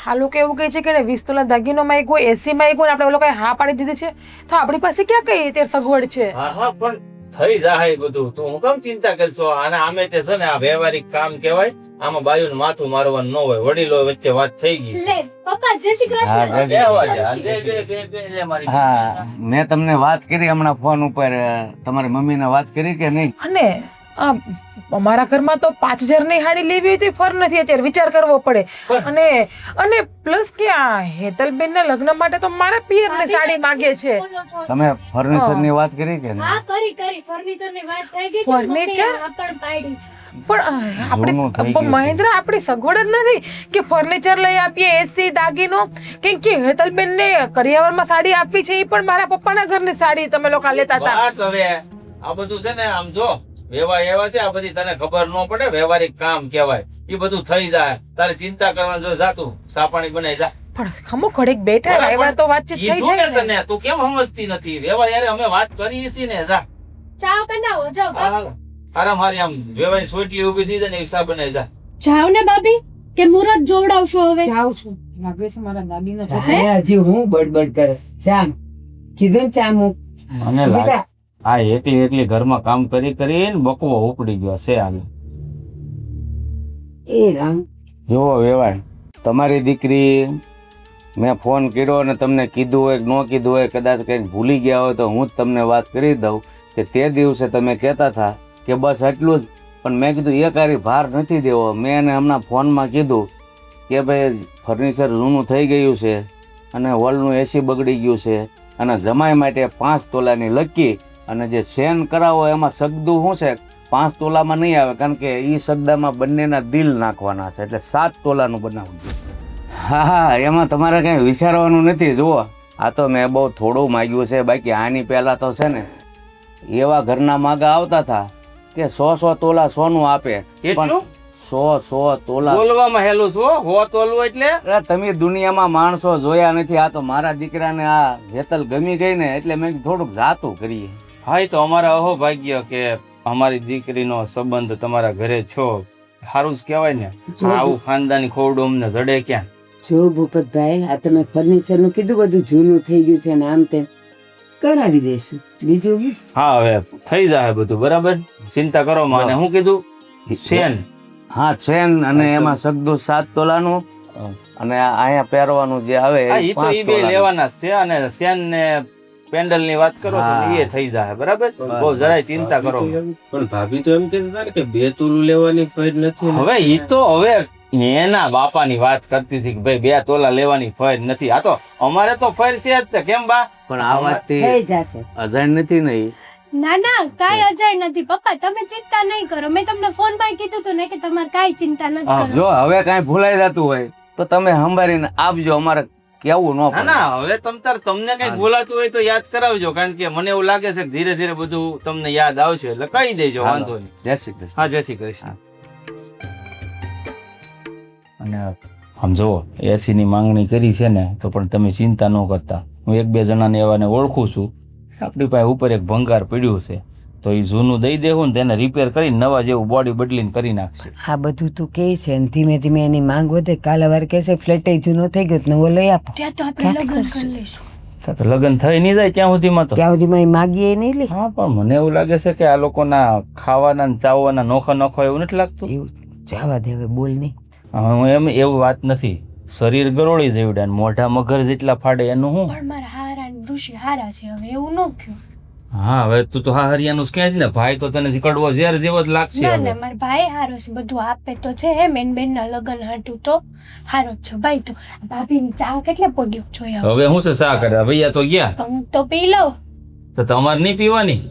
આ લોકો એવું કહે છે કે 20 તોલા દાગીનો માંગ્યો, એસી માંગ્યો, આપણે લોકોએ હા પાડી દીધી છે. તો આપણી પાસે ક્યાં કઈ તે સગવડ છે? હા પણ થઈ જાય બધું. તું હું કેમ ચિંતા કરશો? અને આમે તે છે ને આ વ્યવહારિક કામ કહેવાય. આમાં બાયુનું માથું મારવાનું ન હોય. વડીલો વચ્ચે વાત થઈ ગઈ છે. લે પપ્પા, જય શ્રી હા, કૃષ્ણ. જય બે શ્રી વાગે. કૃષ્ણ. બે મારી. હા, મેં તમને વાત કરી હમણાં ફોન ઉપર. તમારી મમ્મીને વાત કરી કે નહીં? અને અમારા ઘરમાં તો 5000 ની હાડી લેવી હોય તો ફર નથી. અત્યારે વિચાર કરવો પડે. અને પ્લસ કે આ હેતલબેન ના લગ્ન માટે તો મારા પિયર ને સાડી માંગે છે. તમે ફર્નિચર ની વાત કરી કે નહીં? હા, કરી ફર્નિચર ની વાત થઈ ગઈ છે. ફર્નિચર? મમ્મીએ હા પણ પાડી છે. પણ જૂનું થઈ આપણે ગયું છે. મહેન્દ્ર આપણી સગવડ જ નથી કે ફર્નિચર લઈ આપીએ, એસી દાગીનો. કેમ કે હેતલબેન ને કરિયાવરમાં સાડી આપવી છે, એ પણ મારા પપ્પાના ઘરની સાડી તમે લોકો લેતા હતા. બસ હવે આ બધું છે ને આમ જો વ્યવહાર એવા છે, આ બધી તને ખબર ન પડે. વ્યવહારિક કામ કહેવાય. એ બધું થઈ જાય. તારે ચિંતા કરવાનું જો જાતું ચા પાણી બનાવી જા. પણ ખમો ઘડીક બેઠા આવ્યા તો વાતચીત થઈ કીધું જાય ને ને. તને, તું કેમ સમજતી નથી? વ્યવહાર યાર અમે વાત કરીએ છીએ ને. જા ચા બનાવો, જાઓ બાબા. આરામ હારી આમ વ્યવહારની સોટલી ઊભી થઈ જાય ને એવી ચા બનાવી જા. જાઓ ને ભાભી, કે મુરત જોવડાવશો હવે? જાઉં છું. લાગે છે મારા દાદીનો તો. હા, હજી હું બડબડ કરસ. ચા કીધું ને ચા મૂક. મને લાગે આ એકલી ઘરમાં કામ કરીને બકવો ઉપડી ગયો છે. આને એ રામ, જુઓ વેવાણ, તમારી દીકરી મેં ફોન કર્યો અને તમને કીધું હોય કે ન કીધું હોય, કદાચ કંઈક ભૂલી ગયા હોય તો હું જ તમને વાત કરી દઉં કે તે દિવસે તમે કહેતા હતા કે બસ એટલું જ. પણ મેં કીધું એક હારી ભાર નથી દેવો. મેં એને હમણાં ફોનમાં કીધું કે ભાઈ ફર્નિચર જૂનું થઈ ગયું છે અને હોલનું એસી બગડી ગયું છે અને જમાઈ માટે 5 તોલાની લકી અને જે સેન કરાવો એમાં સગદું શું છે 5 તોલામાં નહીં આવે, કારણ કે એ સગદામાં બંનેના દિલ નાખવાના છે, એટલે 7 તોલાનું બનાવવું છે. હા, એમાં તમારે કંઈ વિચારવાનું નથી. જુઓ, આ તો મેં બહુ થોડું માગ્યું છે. બાકી આની પહેલાં તો છે ને એવા ઘરના માગા આવતા હતા કે 100 તોલા સોનું આપે. કેટલું? 100 તોલા. બોલવામાં હેલું છો. હો તોલવું એટલે અરે તમે દુનિયામાં માણસો જોયા નથી. આ તો મારા દીકરાને આ હેતલ ગમી ગઈ ને એટલે મેં થોડુંક જાતું કરીએ. હા, એ તો અમારા અહોભાગ્ય કે અમારી દીકરીનો સંબંધ તમારા ઘરે છો. સારું જ કહેવાય ને. આવું ખાનદાની ખોરડું અમને જડે ક્યાં? જો ભૂપતભાઈ, આ તમે ફર્નિચર નું કીધું બધું જૂનું થઈ ગયું છે ને આમ તેમ કરાવી દેશું. બીજું શું? હા, હવે થઈ જાય બધું બરાબર. ચિંતા કરો માં. અને શું કીધું? સેન. હા, ચેન અને એમાં સગદું 7 તોલાનું અને અહીંયા પહેરવાનું જે આવે હા, એ ઈ તો 5 ઈ બે તોલાનું. લેવાના જ છે. અને સેન ને પેન્ડલ ની વાત કરો છો ને એ થઈ જાય બરાબર. બહુ જરાય ચિંતા કરો. પણ ભાભી તો એમ કહેતા હતા ને કે 2 તોલું લેવાની ફર નથી ને. હવે ઈ તો હવે એના બાપાની વાત કરતી હતી કે ભાઈ 2 તોલા લેવાની ફર નથી. આ તો અમારે તો ફર છે જ તે. કેમ બા? પણ આ વાતથી થઈ જશે. અજાણ નથી ને ઈ? ના ના કાંઈ અજાય નથી પપ્પા, તમે ચિંતા નહીં કરો. મેં તમને ફોન માં કીધું હતું ને કે તમારે કાંઈ ચિંતા નથી હા, કરવાની. જો હવે કાંઈ ભૂલાઈ જતું હોય તો તમે સંભાળીને આપજો, અમારે કેવું ન ના પડે. ના, હવે તમને કઈક બોલાતું હોય તો યાદ કરાવજો, કારણ કે મને એવું લાગે છે કે ધીરે ધીરે બધું તમને યાદ આવશે, એટલે કહી દેજો, વાંધો નહીં. જય શ્રી કૃષ્ણ. હા, જય શ્રી કૃષ્ણ. અને આમ જુઓ, એસીની માંગણી કરી છે ને તો પણ તમે ચિંતા ન કરતા. હું 1-2 જણાને એવાને ઓળખું છું. આપણી પાસે ઉપર એક ભંગાર પડ્યું છે, તો એ જૂનું દઈ દેવું ને તેને રિપેર કરીને નવા જેવું બોડી બદલીને કરી નાખશે. આ બધું તું કહે છે ને ધીમે ધીમે એની માંગ વધે. કાલે વાર કહેશે ફ્લેટ જૂનો થઈ ગયો તો નવો લઈ આપો. ત્યાં તો આપણે લગ્ન કરી લઈશું. તો લગ્ન થઈ નહીં જાય ત્યાં સુધીમાં તો. ત્યાં સુધીમાં એ માગીએ નહીં લે. હા, પણ મને એવું લાગે છે કે આ લોકોના ખાવાના ને ચાવવાના નોખો એવું નથી લાગતું. એવું જવા દે હવે, બોલ નહીં. હું એવું વાત નથી. શરીર ગરોળી જેવડા ને મોઢા મગર જેટલા ફાડે એનું હું. પણ મારા હારા ને ઋષિ હારા છે, હવે એવું ન કયો. હા, હવે તું તો હા હરિયાનું જ કહે છે ને. ભાઈ તો તને કડવો ઝેર જેવો જ લાગશે ના હવે. ના મારા ભાઈ હારો છે, બધું આપે તો છે. એમ એન બેન ના લગ્ન હાટું તો હારો જ છે ભાઈ. તો ભાભી ચા કેટલે પડ્યો જોયા. હવે હું છે ચા કરે ભૈયા તો ગયા, હું તો પી લઉં. તો તમારે નહીં પીવાની?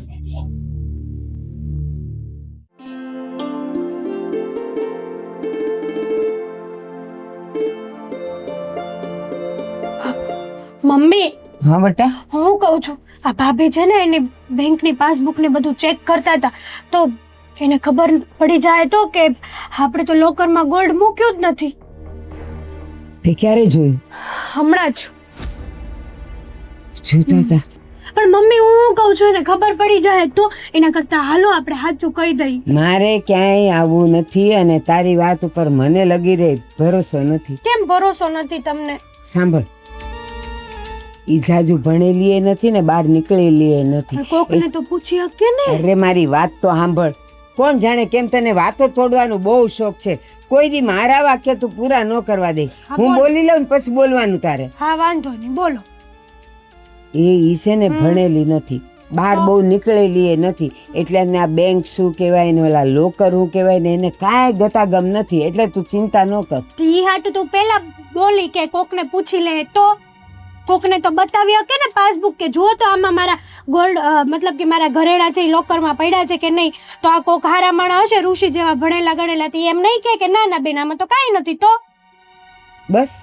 મમ્મી હા બેટા. હું કહું છું, આ ભાભી છે ને એની બેંકની પાસબુક ને બધું ચેક કરતા હતા, તો એને ખબર પડી જાય તો કે આપણે તો લોકરમાં ગોલ્ડ મૂક્યું જ નથી. તે ક્યારે જોયું? હમણાં જ. જોતા હતા. પણ મમ્મી હું કહું છું, એને ખબર પડી જાય તો એના કરતા હાલો આપણે સાચું કહી દઈએ. મારે ક્યાંય આવવું નથી અને તારી વાત ઉપર મને લગી રહે ભરોસો નથી. કેમ ભરોસો નથી તમને? સાંભળ, ઈ જાજુ ભણેલી એ નથી ને બહાર નીકળેલી એ નથી. પણ કોકને તો પૂછી શકે ને. અરે મારી વાત તો સાંભળ. કોણ જાણે કેમ તને વાતો તોડવાનો બહુ શોખ છે. કોઈ દી મારા વાક્ય તું પૂરા ન કરવા દે. હા, હું બોલ. બોલી લઉં ને પછી બોલવાનું તારે. હા વાંધો નહીં, બોલો. ઈ છે ને ભણેલી નથી, બહાર બહુ નીકળેલી એ નથી, એટલે એને આ બેંક શું કહેવાય ને ઓલા લોકર શું કહેવાય ને એને કાંઈ ગતાગમ નથી. એટલે તું ચિંતા ન કર. ઈ હાટું તું પેલા બોલી કે કોકને પૂછી લે, તો કોકને તો બતાવી શકે ને પાસબુક કે જુઓ તો આમાં મારા ગોલ્ડ મતલબ કે મારા ઘરેણા છે એ લોકરમાં પડ્યા છે કે નહીં. તો આ કોક હારા માણા હશે ઋષિ જેવા ભણેલા ગણેલા, તે એમ નહીં કે ના ના બેન આમાં તો કાંઈ નથી. તો બસ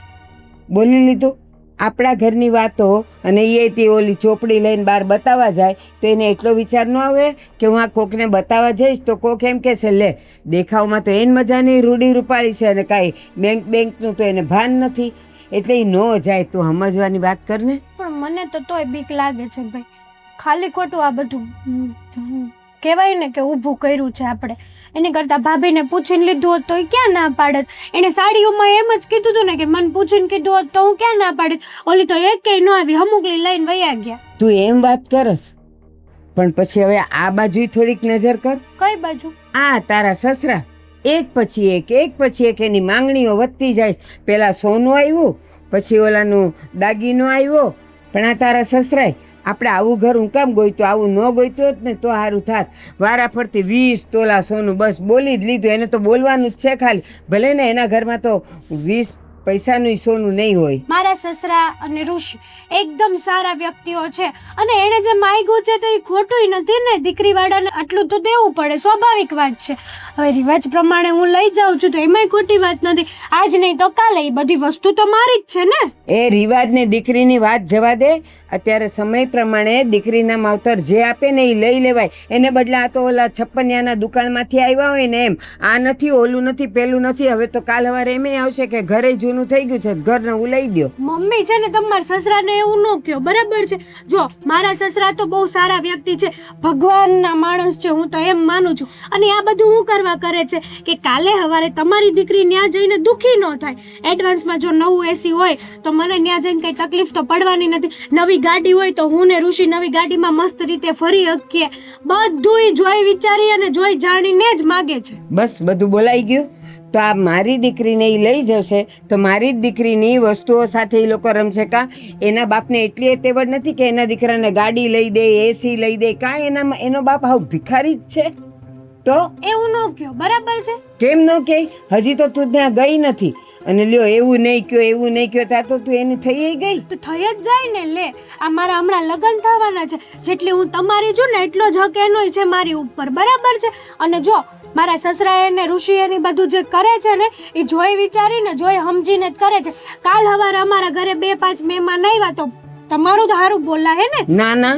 બોલી લીધું. આપણા ઘરની વાતો અને એ તે ઓલી ચોપડી લઈને બહાર બતાવવા જાય તો એને એટલો વિચાર ન આવે કે હું આ કોકને બતાવવા જઈશ તો કોક એમ કહેશે લે દેખાવમાં તો એને મજાની રૂડી રૂપાળી છે અને કાંઈ બેંકનું તો એને ભાન નથી. એટલે એ ન જાય. તું સમજવાની વાત કર ને. પણ મને તો તોય બીક લાગે છે ભાઈ. ખાલી ખોટું આ બધું કહેવાય ને કે ઊભું કર્યું છે આપણે. એની કરતાં ભાભીને પૂછીને લીધું હોત તો એ ક્યાં ના પાડત. એને સાડીઓમાં એમ જ કીધું હતું ને કે મને પૂછીને કીધું હોત તો હું ક્યાં ના પાડત. ઓલી તો એકેય ન આવી, અમુકલી લઈને વયા ગયા. તું એમ વાત કરસ પણ પછી હવે આ બાજુ થોડીક નજર કર. કઈ બાજુ? આ તારા સસરા એક પછી એક એની માંગણીઓ વધતી જાય. પેલા સોનું આવ્યું, પછી ઓલાનું દાગીનો આવ્યો, પણ આ તારા સસરાય આપણે આવું ઘર હું કામ ગોઈતું, આવું ન ગોઈતું હોત ને તો સારું થાત. વારા ફરતી 20 તોલા સોનું બસ બોલી જ લીધું. એને તો બોલવાનું જ છે ખાલી. ભલે ને એના ઘરમાં તો 20 પૈસાનું સોનું નહીં હોય. મારા સસરા અને ઋષિ એકદમ સારા વ્યક્તિઓ છે અને એણે જે માંગ્યું છે તો એ ખોટું નથી ને. દીકરીવાળાને આટલું તો દેવું પડે, સ્વાભાવિક વાત છે. હવે રિવાજ પ્રમાણે હું લઈ જાઉં છું તો એમાંય ખોટી વાત નથી. આજ નહીં તો કાલે એ બધી વસ્તુ તો મારી જ છે ને. એ રિવાજ ને દીકરીની વાત જવા દે. અત્યારે સમય પ્રમાણે દીકરીના માવતર જે આપે ને એ લઈ લેવાય. એને બદલે આ તો ઓલા છપ્પનિયાના દુકાનમાંથી આવ્યા હોય ને એમ. આ નથી, ઓલું નથી, પેલું નથી. હવે તો કાલ સવારે એમ આવશે કે ઘરે જૂનું થઈ ગયું છે, ઘર નવું લઈ દો. મમ્મી છે ને તમારા સસરાને એવું ન કહો, બરાબર છે. જો મારા સસરા તો બહુ સારા વ્યક્તિ છે, ભગવાનના માણસ છે, હું તો એમ માનું છું. અને આ બધું હું કરવા કરે છે કે કાલે સવારે તમારી દીકરી ત્યાં જઈને દુખી ન થાય. એડવાન્સમાં જો નવું એસી હોય તો મને ત્યાં જઈને કંઈ તકલીફ તો પડવાની નથી. નવી ગાડી હોય તો હું ને ઋષિ નવી ગાડીમાં મસ્ત રીતે ફરી શકીએ. બધું જોઈ વિચારી અને જોઈ જાણીને જ માગે છે. બસ બધું બોલાઈ ગયું. તો આ મારી દીકરીને એ લઈ જશે તો મારી જ દીકરીની વસ્તુઓ સાથે એ લોકો રમશે. કાં એના બાપને એટલી તેવડ નથી કે એના દીકરાને ગાડી લઈ દે, એસી લઈ દે. કાં એનો બાપ હાવ ભિખારી જ છે. તો એવું ન કયો, બરાબર છે? કેમ ન કે? હજી તો તું ત્યાં ગઈ નથી અને લ્યો એવું નહીં કયો એવું નહીં કયો ત્યાં તો તું એની થઈ ગઈ. તો થઈ જ જાય ને. લે, આ મારા હમણાં લગ્ન થવાના છે, જેટલી હું તમારી છું ને એટલો જ હક એનોય છે મારી ઉપર, બરાબર છે? અને જો મારા સસરાએ ને ઋષિએ ને બધું જે કરે છે ને એ જોઈ વિચારીને જોઈ સમજીને જ કરે છે. કાલ સવારે અમારા ઘરે 2-5 મહેમાન આવ્યા તો તમારું તો સારું બોલા હે ને? ના ના,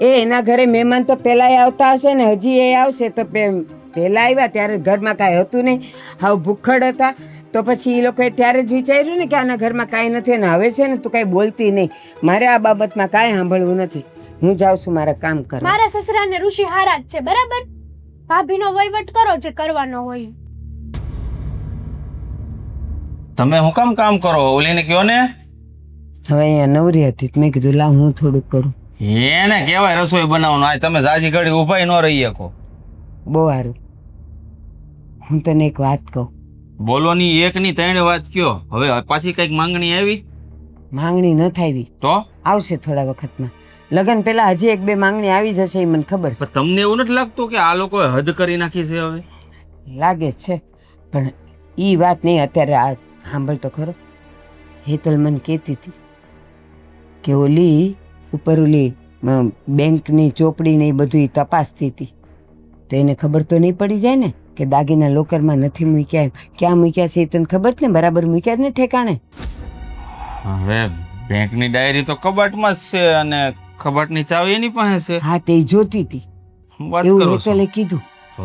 એના ઘરે મહેમાન તો પહેલાંય આવતા હશે ને હજી એ આવશે તો પહેલાં આવ્યા ત્યારે ઘરમાં કાંઈ હતું નહીં, હાવ ભૂખડ હતા. તો પછી એ લોકોએ ત્યારે જ વિચાર્યું ને કે આના ઘરમાં કાંઈ નથી ને હવે છે ને તું કાંઈ બોલતી નહીં. મારે આ બાબતમાં કાંઈ સાંભળવું નથી. હું જાઉં છું મારા કામ કરવા. મારા સસરા ને ઋષિ હારા જ છે, બરાબર? ભાભીનો વહીવટ કરો જે કરવાનો હોય. તમે હું કામ કરો? ઓલીને કયો ને. હવે અહીંયા નવરી હતી તો મેં કીધું લાવ હું થોડુંક કરું. એને કહેવાય રસોઈ બનાવવાનું. આ તમે જાજી ઘડી ઊભાઈ ન રહી શકો. બહુ સારું. હું તને એક વાત કહું. બોલો ની એક ની 3 વાત કયો. હવે પાછી કઈક માંગણી આવી? માંગણી ન થાવી તો આવશે થોડા વખતમાં. લગન પહેલા હજી 1-2 માંગણી આવી જશે એ મને ખબર છે. પણ તમને એવું નથી લાગતું કે આ લોકોએ હદ કરી નાખી છે? હવે લાગે છે પણ ઈ વાત નહીં અત્યારે. આ સાંભળ તો ખરો. હેતલ મને કહેતી હતી કે ઓલી ઉપર ઓલી બેંકની ચોપડી ને એ બધું ઈ તપાસતી હતી તો એને ખબર તો નહીં પડી જાય ને કે દાગીના લોકરમાં નથી મૂક્યા એમ. ક્યાં મૂક્યા છે એ તને ખબર છે ને? બરાબર મૂક્યા ને ઠેકાણે? હવે બેંકની ડાયરી તો કબાટમાં જ છે અને કબાટની ચાવી એની પાસે છે. હા તે જોતી હતી વાત એવું કરો છો. હેતલે કીધું.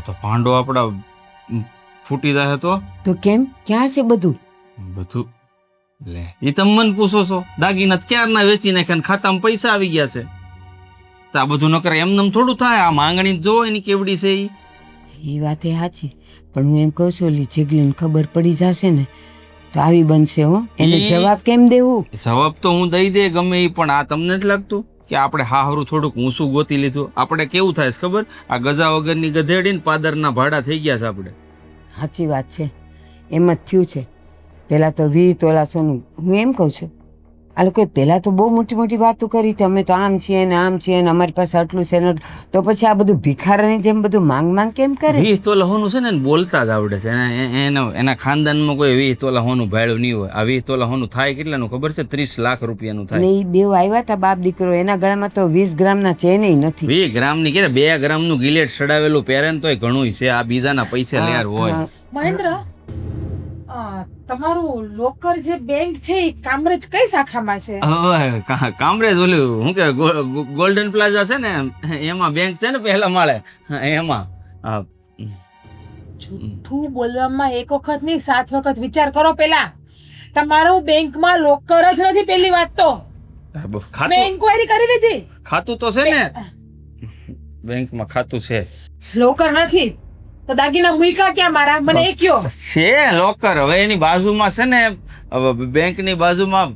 તો ભાંડો આપડા ફૂટી જાય તો કેમ? ક્યાં છે બધું? બધું લે એ તમે મને પૂછો છો? દાગીના ક્યારના વેચી નાખ્યા ને ખાતામાં પૈસા આવી ગયા છે. તો આ બધું ન કરે એમને થોડું થાય. આ માંગણી જો એની કેવડી છે એ વાત એ સાચી પણ હું એમ કહું છું ઓલી જીગલીને ખબર પડી જશે ને તો આવી બનશે. હો એને જવાબ કેમ દેવું? જવાબ તો હું દઈ દે ગમે એ, પણ આ તમને નથી લાગતું કે આપણે હાહરું થોડુંક ઊંચું ગોતી લીધું? આપણે કેવું થાય છે ખબર? આ ગજા વગરની ગધેડી ને પાદરના ભાડા થઈ ગયા છે આપણે. સાચી વાત છે, એમ જ થયું છે. પહેલાં તો 20 તોલા સોનું. હું એમ કહું છું આ લોકોએ પહેલાં તો બહુ મોટી મોટી વાતો કરી હતી અમે તો આમ છીએ ને આમ છીએ ને અમારી પાસે આટલું છે ને. તો પછી આ બધું ભિખારાની જેમ બધું માંગ કેમ કરે? 20 તોલા હોનું છે ને બોલતા જ આવડે છે. એના ખાનદાનમાં કોઈ 20 તોલા હોનું ભાડું નહીં હોય. આ 20 તોલા હોનું થાય કેટલાનું ખબર છે? 30 લાખ રૂપિયાનું થાય. ને એ બેવ આવ્યા હતા બાપ દીકરો. એના ગળામાં તો 20 ગ્રામના ચેન નથી. 20 ગ્રામની કે 2 ગ્રામનું ગિલેટ સડાવેલું પહેરે ને તોય ઘણું છે. આ બીજાના પૈસે લેર હોય. મહેન્દ્ર, તમારું લોકર જે બેંક છે એ કામરેજ કઈ શાખામાં છે? હવે કામરેજ ઓલું શું કે ગોલ્ડન પ્લાઝા છે ને એમાં બેંક છે ને પહેલા માળે એમાં. જૂઠું બોલવામાં એક વખત નહીં 7 વખત વિચાર કરો. પેલા તમારું બેંકમાં લોકર જ નથી. પહેલી વાત તો મેં ઇન્ક્વાયરી કરી લીધી. ખાતું તો છે ને બેંકમાં ખાતું છે. લોકર નથી તો દાગીના મૂક્યા ક્યાં મારા? મને એ કયો. છે લોકર. હવે એની બાજુમાં છે ને બેંકની બાજુમાં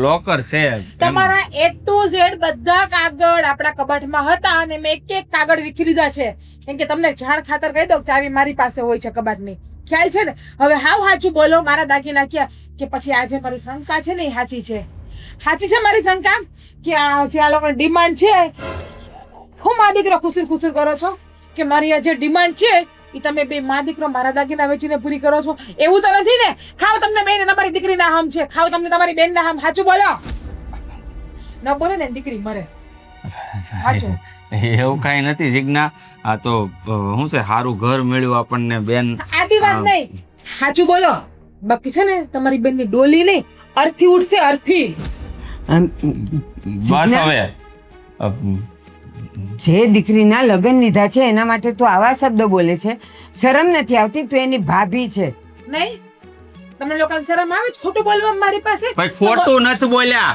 લોકર છે. તમારા A to Z બધા કાગળ આપણા કબાટમાં હતા અને મેં એક કાગળ વીખી લીધા છે. કેમ કે તમને જાણ ખાતર કહી દઉં ચાવી મારી પાસે હોય છે કબાટની. ખ્યાલ છે ને? હવે હાવ સાચું બોલો. મારા દાગીના ક્યાં? કે પછી આજે મારી શંકા છે ને એ સાચી છે. સાચી છે મારી શંકા કે આ લોકોની ડિમાન્ડ છે. હું મા દીકરો ખુસુર કરો છો કે મારી આ જે ડિમાન્ડ છે એ તમે બે મા દીકરો મારા દાગીના વેચીને પૂરી કરો છો? એવું તો નથી ને? ખાવ તમને બેન તમારી દીકરીના હામ છે. ખાવ તમને તમારી બેનના હામ. સાચું બોલો. ન બોલે ને દીકરી મરે. સાચું. એવું કઈ નથી જીજ્ઞા. આ તો શું છે સારું ઘર મળ્યું આપણને બેન. આટી વાત નહીં. સાચું બોલો. બાકી છે ને તમારી બેનની ડોલી નહીં અર્થી ઉઠશે. અર્થી બસ હવે જે દીકરીના લગ્ન લીધા છે એના માટે તો આવા શબ્દો બોલે છે. શરમ નથી આવતી? તો એની ભાભી છે. નહીં તમને લોકોને શરમ આવે છે ખોટું બોલવા મારી પાસે? ભાઈ ખોટું નથી બોલ્યા.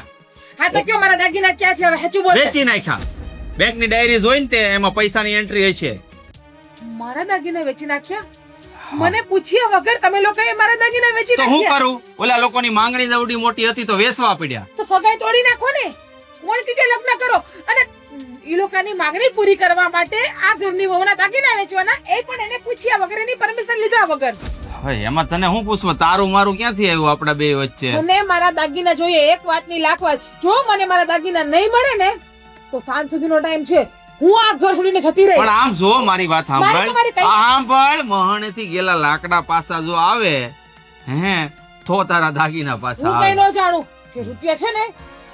હા તો કયો મારા દાગીના ક્યાં છે? હવે સાચું બોલો. વેચી નાખ્યા. બેંકની ડાયરી જોઈને તે એમાં પૈસાની એન્ટ્રી હશે. મારા દાગીના વેચી નાખ્યા? મને પૂછ્યા વગર તમે લોકોએ મારા દાગીના વેચી તો હું નાખ્યા? કરું? ઓલા લોકોની માંગણી જવડી મોટી હતી તો વેચવા પડ્યા. તો સગાઈ તોડી નાખો ને. કોણ કીધે લગ્ન કરો? અને ઈ લોકોની માંગણી પૂરી કરવા માટે આ ઘરની વહુના દાગીના વેચવાના, એ પણ એને પૂછ્યા વગર, એની પરમિશન લીધા વગર. હવે એમાં તને શું પૂછવું? તારું મારું ક્યાંથી આવ્યું આપડા બે વચ્ચે? મને મારા દાગીના જોઈએ. એક વાતની લાખ વાત. જો મને મારા દાગીના નહીં મળે ને તો સાંજ સુધીનો ટાઈમ છે. હું આ ઘર છોડીને જતી રહી. પણ આમ જો મારી વાત મારે તમારી કઈ- સાંભળ મહણેથી ગયેલા લાકડા પાછા જો આવે હે તો તારા દાગીના પાછા હું કઈ આવે ન જાણું. જે રૂપિયા છે ને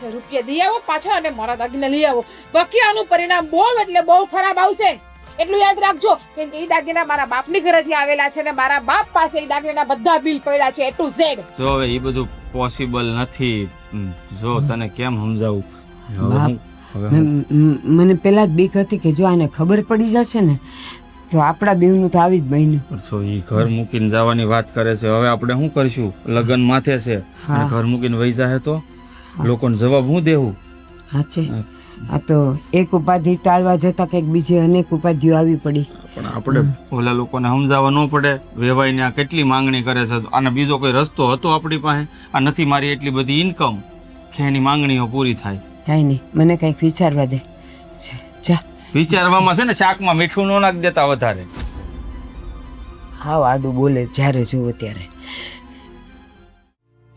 એ રૂપિયા દઈ આવો પાછા અને મારા દાગીના લઈ આવો. બાકી આનું પરિણામ બહુ એટલે બહુ ખરાબ આવશે. એટલું યાદ રાખજો કે એ દાગીના મારા બાપની ઘરેથી આવેલા છે ને મારા બાપ પાસે એ દાગીના બધા બિલ પડ્યા છે A to Z. જો હવે એ બધું પોસિબલ નથી. જો તને કેમ સમજાવું હવે બાપ, હું- હવે હું- મને પેલા જ બીક હતી કે જો આને ખબર પડી જશે ને તો આપણા બેવનું તો આવી જ બન્યું. પણ જો ઈ ઘર મૂકીને જવાની વાત કરે છે હવે આપણે શું કરશું? લગ્ન માથે છે હા. અને ઘર મૂકીને વહી જાહે તો લોકોને જવાબ હું દેવું? સાચે આ તો એક ઉપાધિ ટાળવા જતા કંઈક બીજી અનેક ઉપાધિઓ આવી પડી. પણ આપણે ઓલા લોકોને સમજાવવા ન પડે વેવાઈને આ કેટલી માંગણી કરે છે અને બીજો કોઈ રસ્તો હતો આપણી પાસે? આ નથી મારી એટલી બધી ઇન્કમ કે એની માંગણીઓ પૂરી થાય. કાંઈ નહીં, મને કંઈક વિચારવા દે. જા વિચારવામાં છે ને શાકમાં મીઠું ન નાખી દેતા વધારે. હાવ આડું બોલે જ્યારે જોવો ત્યારે.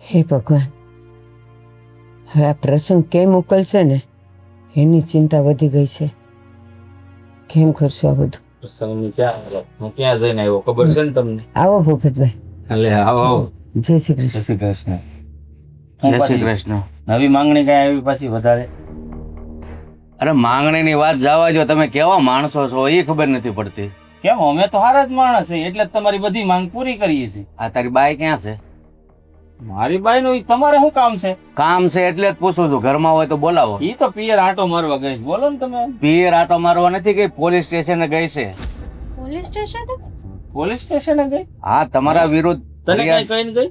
હે ભગવાન, હવે આ પ્રસંગ કેમ ઉકલશે ને એની ચિંતા વધી ગઈ છે. કેમ કરશું આ બધું? હું ક્યાં જઈને આવ્યો ખબર છે ને તમને? આવો ભૂપતભાઈ. એટલે આવો આવો. જય શ્રી કૃષ્ણ. જય શ્રી કૃષ્ણ. જય શ્રી કૃષ્ણ. નવી માંગણી કઈ આવી પાછી વધારે? અરે માંગણીની વાત જવા જો, તમે કેવા માણસો છો એ ખબર નથી પડતી. કેમ અમે તો હારા જ માણસ છે એટલે જ તમારી બધી માંગ પૂરી કરીએ છીએ. આ તારી બાઈ ક્યાં છે? મારી બાઈ નું તમારે શું કામ છે? કામ છે એટલે જ પૂછું છું, ઘરમાં હોય તો બોલાવો. ઈ તો પિયર આટો મારવા ગઈ છે. બોલો ને તમે. પિયર આટો મારવા નથી ગઈ, પોલીસ સ્ટેશને ગઈ છે. પોલીસ સ્ટેશન પોલીસ સ્ટેશને ગઈ? હા, તમારા વિરુદ્ધ તને કઈ ફરિયાદ- કહીને ગઈ?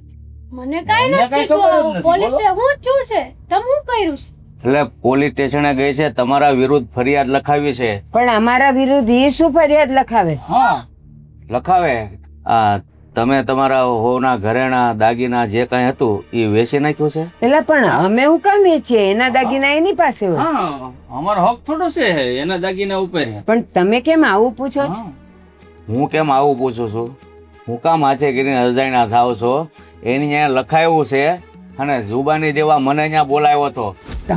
મને કાઈ મને નથી કાંઈ ખબર જ નથી, પોલીસ બોલો. સ્ટેશન હું થયું છે તમે હું કર્યું છે? એટલે પોલીસ સ્ટેશને ગઈ છે, તમારા વિરુદ્ધ ફરિયાદ લખાવી છે. પણ અમારા વિરુદ્ધ એ શું ફરિયાદ લખાવે? હા. લખાવે આ તમે તમારા હોના ઘરેણા દાગીના જે કાંઈ હતું એ વેચી નાખ્યું છે. પેલા પણ અમે હું કામ વેચીએ? એના દાગીના એની પાસે હોય. હા અમારો હક થોડો છે એના દાગીના ઉપર. પણ તમે કેમ આવું પૂછો છો? હા. હું કેમ આવું પૂછું છું? હું કામ હાથે કરીને અજાણ્યા થાવ છો? એની અહીંયા લખાયું છે અને જુબાની દેવા મને અહીંયા બોલાવ્યો હતો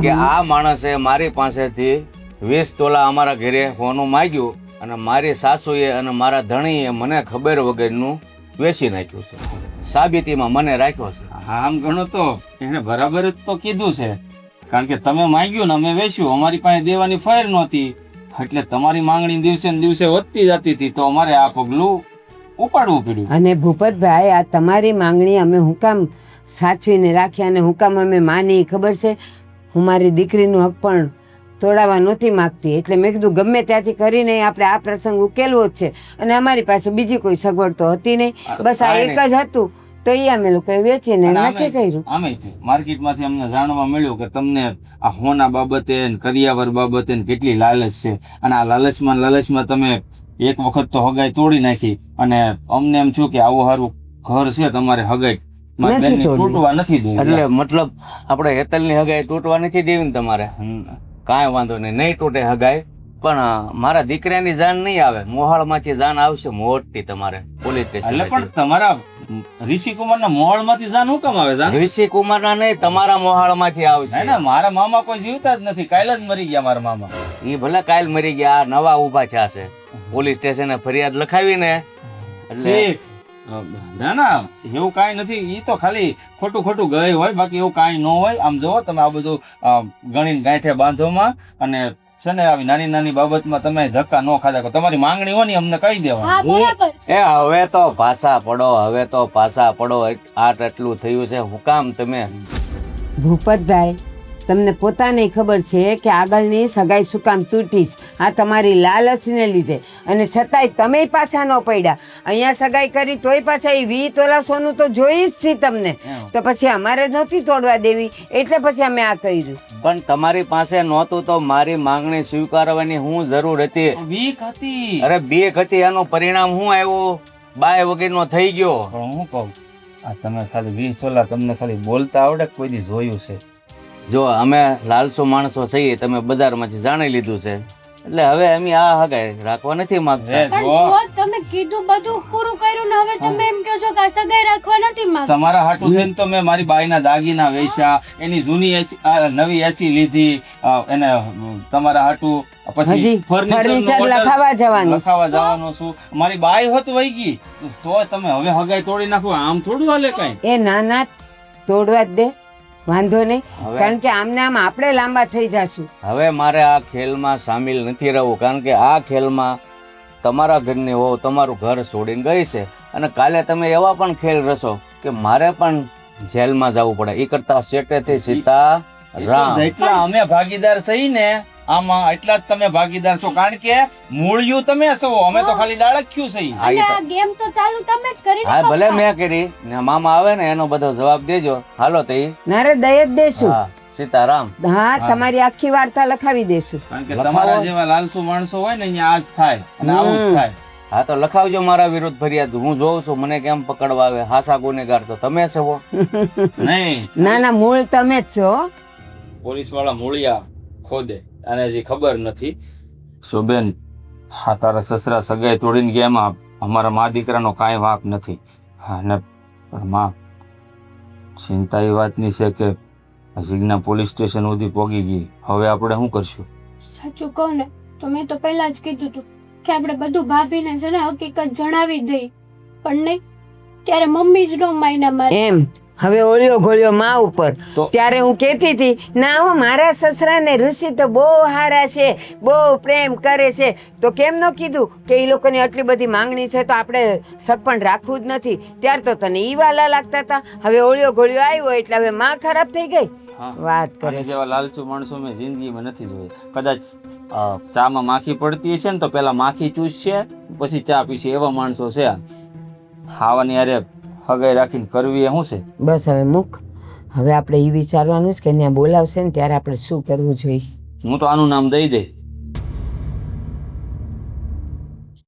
કે આ માણસે મારી પાસેથી 20 તોલા અમારા ઘરે હોનું માંગ્યું અને મારી સાસુએ અને મારા ધણીએ મને ખબર વગરનું વેચી નાખ્યું છે. સાબિતીમાં મને રાખ્યો છે. હા, આમ ગણો તો એને બરાબર જ તો કીધું છે કારણ કે તમે માંગ્યું ને અમે વેચ્યું. અમારી પાસે દેવાની ફાયર નહોતી એટલે તમારી માંગણી દિવસે ને દિવસે વધતી જતી હતી તો અમારે આ પગલું ઉપાડવું પડ્યું. અને ભૂપતભાઈ, આ તમારી માંગણી અમે હું કામ સાચવીને રાખ્યા અને હું કામ અમે માની ખબર છે? હું મારી દીકરીનું હક પણ તોડાવવા નહોતી માગતી એટલે મેં કીધું ગમે ત્યાંથી કરીને આપણે આ પ્રસંગ ઉકેલવો જ છે અને અમારી પાસે બીજી કોઈ સગવડ તો હતી નહીં. બસ આ એક જ હતું તો એ અમે લોકોએ વેચીને અને નક્કી કર્યું. આમે માર્કેટમાંથી અમને જાણવા મળ્યું કે તમને આ હોના બાબતે ને કરિયાવર બાબતે ને કેટલી લાલચ છે અને આ લાલચમાં તમે એક વખત તો હગાઈ તોડી નાખી અને અમને એમ થયું કે આવું સારું ઘર છે તમારે હગાઈ મારી નથી બેનને તોડવી. તૂટવા નથી દેવી. એટલે મતલબ આપણે હેતલની હગાઈ તૂટવા નથી દેવી ને તમારે? કાંઈ વાંધો નહીં, નહીં તૂટે હગાઈ. પણ મારા દીકરાની જાન નહીં આવે, મોહાળમાંથી જાન આવશે મોટી તમારે પોલીસ એટલે પણ સ્ટેશન. તમારા ઋષિકુમારના મોહળમાંથી જાન હું કામ આવે જાન? ઋષિ કુમારના નહીં, તમારા મોહાળમાંથી ના આવશે. ના, મારા મામા કોઈ જીવતા જ નથી. કાલે જ મરી ગયા મારા મામા. એ ભલે કાલ મરી ગયા, આ નવા ઊભા થયા છે. પોલીસ સ્ટેશને ફરિયાદ લખાવીને એટલે ઠીક. ના ના, એવું કાંઈ નથી. ઈ તો ખાલી ખોટું ગઈ હોય, બાકી એવું કાંઈ ન હોય. આમ જુઓ તમે આ બધું ગણીને ગાંઠે બાંધોમાં અને છે ને આવી નાની બાબતમાં તમે ધક્કા ન ખાધા કરો. તમારી માંગણી હોય ને અમને કહી હા દેવાનું. બરાબર છે. એ હવે તો પાછા પડો, હવે તો પાછા પડો. આટલું થયું છે, હું કામ તમે ભૂપતભાઈ, તમને પોતાને ખબર છે કે આગળની સગાઈ શું કામ તૂટી છે? આ તમારી લાલચને લીધે. અને છતાંય તમે પાછા ન પડ્યા. અહીંયા સગાઈ કરી તોય પાછા એ 20 તોલા સોનું તો જોઈ જ છે તમને. તો પછી અમારે નહોતી તોડવા દેવી એટલે પછી અમે આ કર્યું. પણ તમારી પાસે નહોતું તો મારી માંગણી સ્વીકારવાની હું જરૂર હતી? વીક હતી. અરે બીક હતી, એનું પરિણામ શું આવ્યું? બાય વગરનો થઈ ગયો. પણ હું કહું, આ તમે ખાલી 20 તોલા તમને ખાલી બોલતા આવડે કે કોઈ દી જોયું છે? જો અમે લાલસુ માણસો છીએ, તમે બજારમાંથી જાણી લીધું છે. એટલે હવે અમે આ હગાઈ રાખવા નથી માંગતા. રે પણ જો જો તમે કીધું બધું પૂરું કર્યું ને હવે તમે એમ કહો છો કે આ સગાઈ રાખવા નથી માંગતા. તમારા હાટું થઈને તો મેં મારી બાઈના દાગીના વેચ્યા, એની જૂની એસી નવી એસી લીધી, એને તમારા હાટું પછી હજી ફર્નિચર લખાવા જવાનું છે. લખાવા જવાનો છું. મારી બાઈ હોત વહી ગઈ તો તમે હવે હગાઈ તોડી નાખો, આમ થોડું હાલે કઈ. એ નાના તોડવા જ દે, વાંધો નહીં. હવે કારણ કે આમને આમ આપણે લાંબા થઈ જાશું. હવે મારે આ ખેલમાં સામેલ નથી રહેવું, કારણ કે આ ખેલમાં તમારા ઘરની વહુ તમારું ઘર છોડીને ગઈ છે અને કાલે તમે એવા પણ ખેલ રચો કે મારે પણ જેલમાં જવું પડે. એ કરતા શેટેથી સીતા રામ. એટલા અમે ભાગીદાર સહી ને આમાં, એટલા જ તમે ભાગીદાર છો, કારણ કે મૂળિયું તમે છો, અમે તો ખાલી ડાળખ્યું સહી. હા, અને ઈ તો- આ ગેમ તો ચાલુ તમે જ કરી હા ભલે મેં કરી ને મામા આવે ને એનો બધો જવાબ દેજો. હાલો તો ઈ. નારે દય જ દેશું. હા સીતારામ. હા, તમારી આખી વાર્તા લખાવી દેશું. કારણ કે લખાવો. તમારા જેવા લાલસુ માણસો હોય ને અહીંયા આ જ થાય અને આવું જ થાય. હા તો લખાવજો મારા વિરુદ્ધ ફરિયાદ. હું જોઉં છું મને કેમ પકડવા આવે. હાસા ગુનેગાર તો તમે છો. નહીં, ના ના, મૂળ તમે જ છો. પોલીસ વાળા મૂળિયા ખોદે અને હજી ખબર નથી. શોભેન, હા તારા સસરા સગાઈ તોડીને ગયા, એમાં અમારા મા દીકરાનો કાંઈ વાંક નથી. હા ને પણ માં, ચિંતા એ વાતની છે કે જીજ્ઞા પોલીસ સ્ટેશન સુધી પહોંચી ગઈ. હવે આપણે શું કરશું? સાચું કહું ને તો મેં તો પહેલા જ કીધું હતું કે આપણે બધું ભાભીને છે ને હકીકત જણાવી દઈ, પણ નહીં, ત્યારે મમ્મી જ નો માયના મારે. એમ હવે ઓળ્યો ઘોળ્યો માં ઉપર. તો ત્યારે હું કહેતી હતી ના હો, મારા સસરા ને ઋષિ તો બહુ હારા છે, બહુ પ્રેમ કરે છે. તો કેમ ન કીધું કે એ લોકોની આટલી બધી માંગણી છે તો આપણે સગ પણ રાખવું જ નથી. ત્યાર તો તને ઈ વાલા લાગતા હતા. હવે ઓળ્યો ઘોળ્યો આવ્યો એટલે હવે માં ખરાબ થઈ ગઈ. હા, વાત કરે આને છે. જેવા લાલચુ માણસો મેં જિંદગીમાં નથી જોયા. કદાચ ચામાં માખી પડતી હશે ને તો પેલા માખી ચૂસશે પછી ચા પીશે, એવા માણસો છે. ખાવાની અરે હગાઈ રાખીને કરવી એ શું છે? બસ હવે મૂક. હવે આપણે એ વિચારવાનું છે કે ત્યાં બોલાવશે ને ત્યારે આપણે શું કરવું જોઈએ. હું તો આનું નામ દઈ દે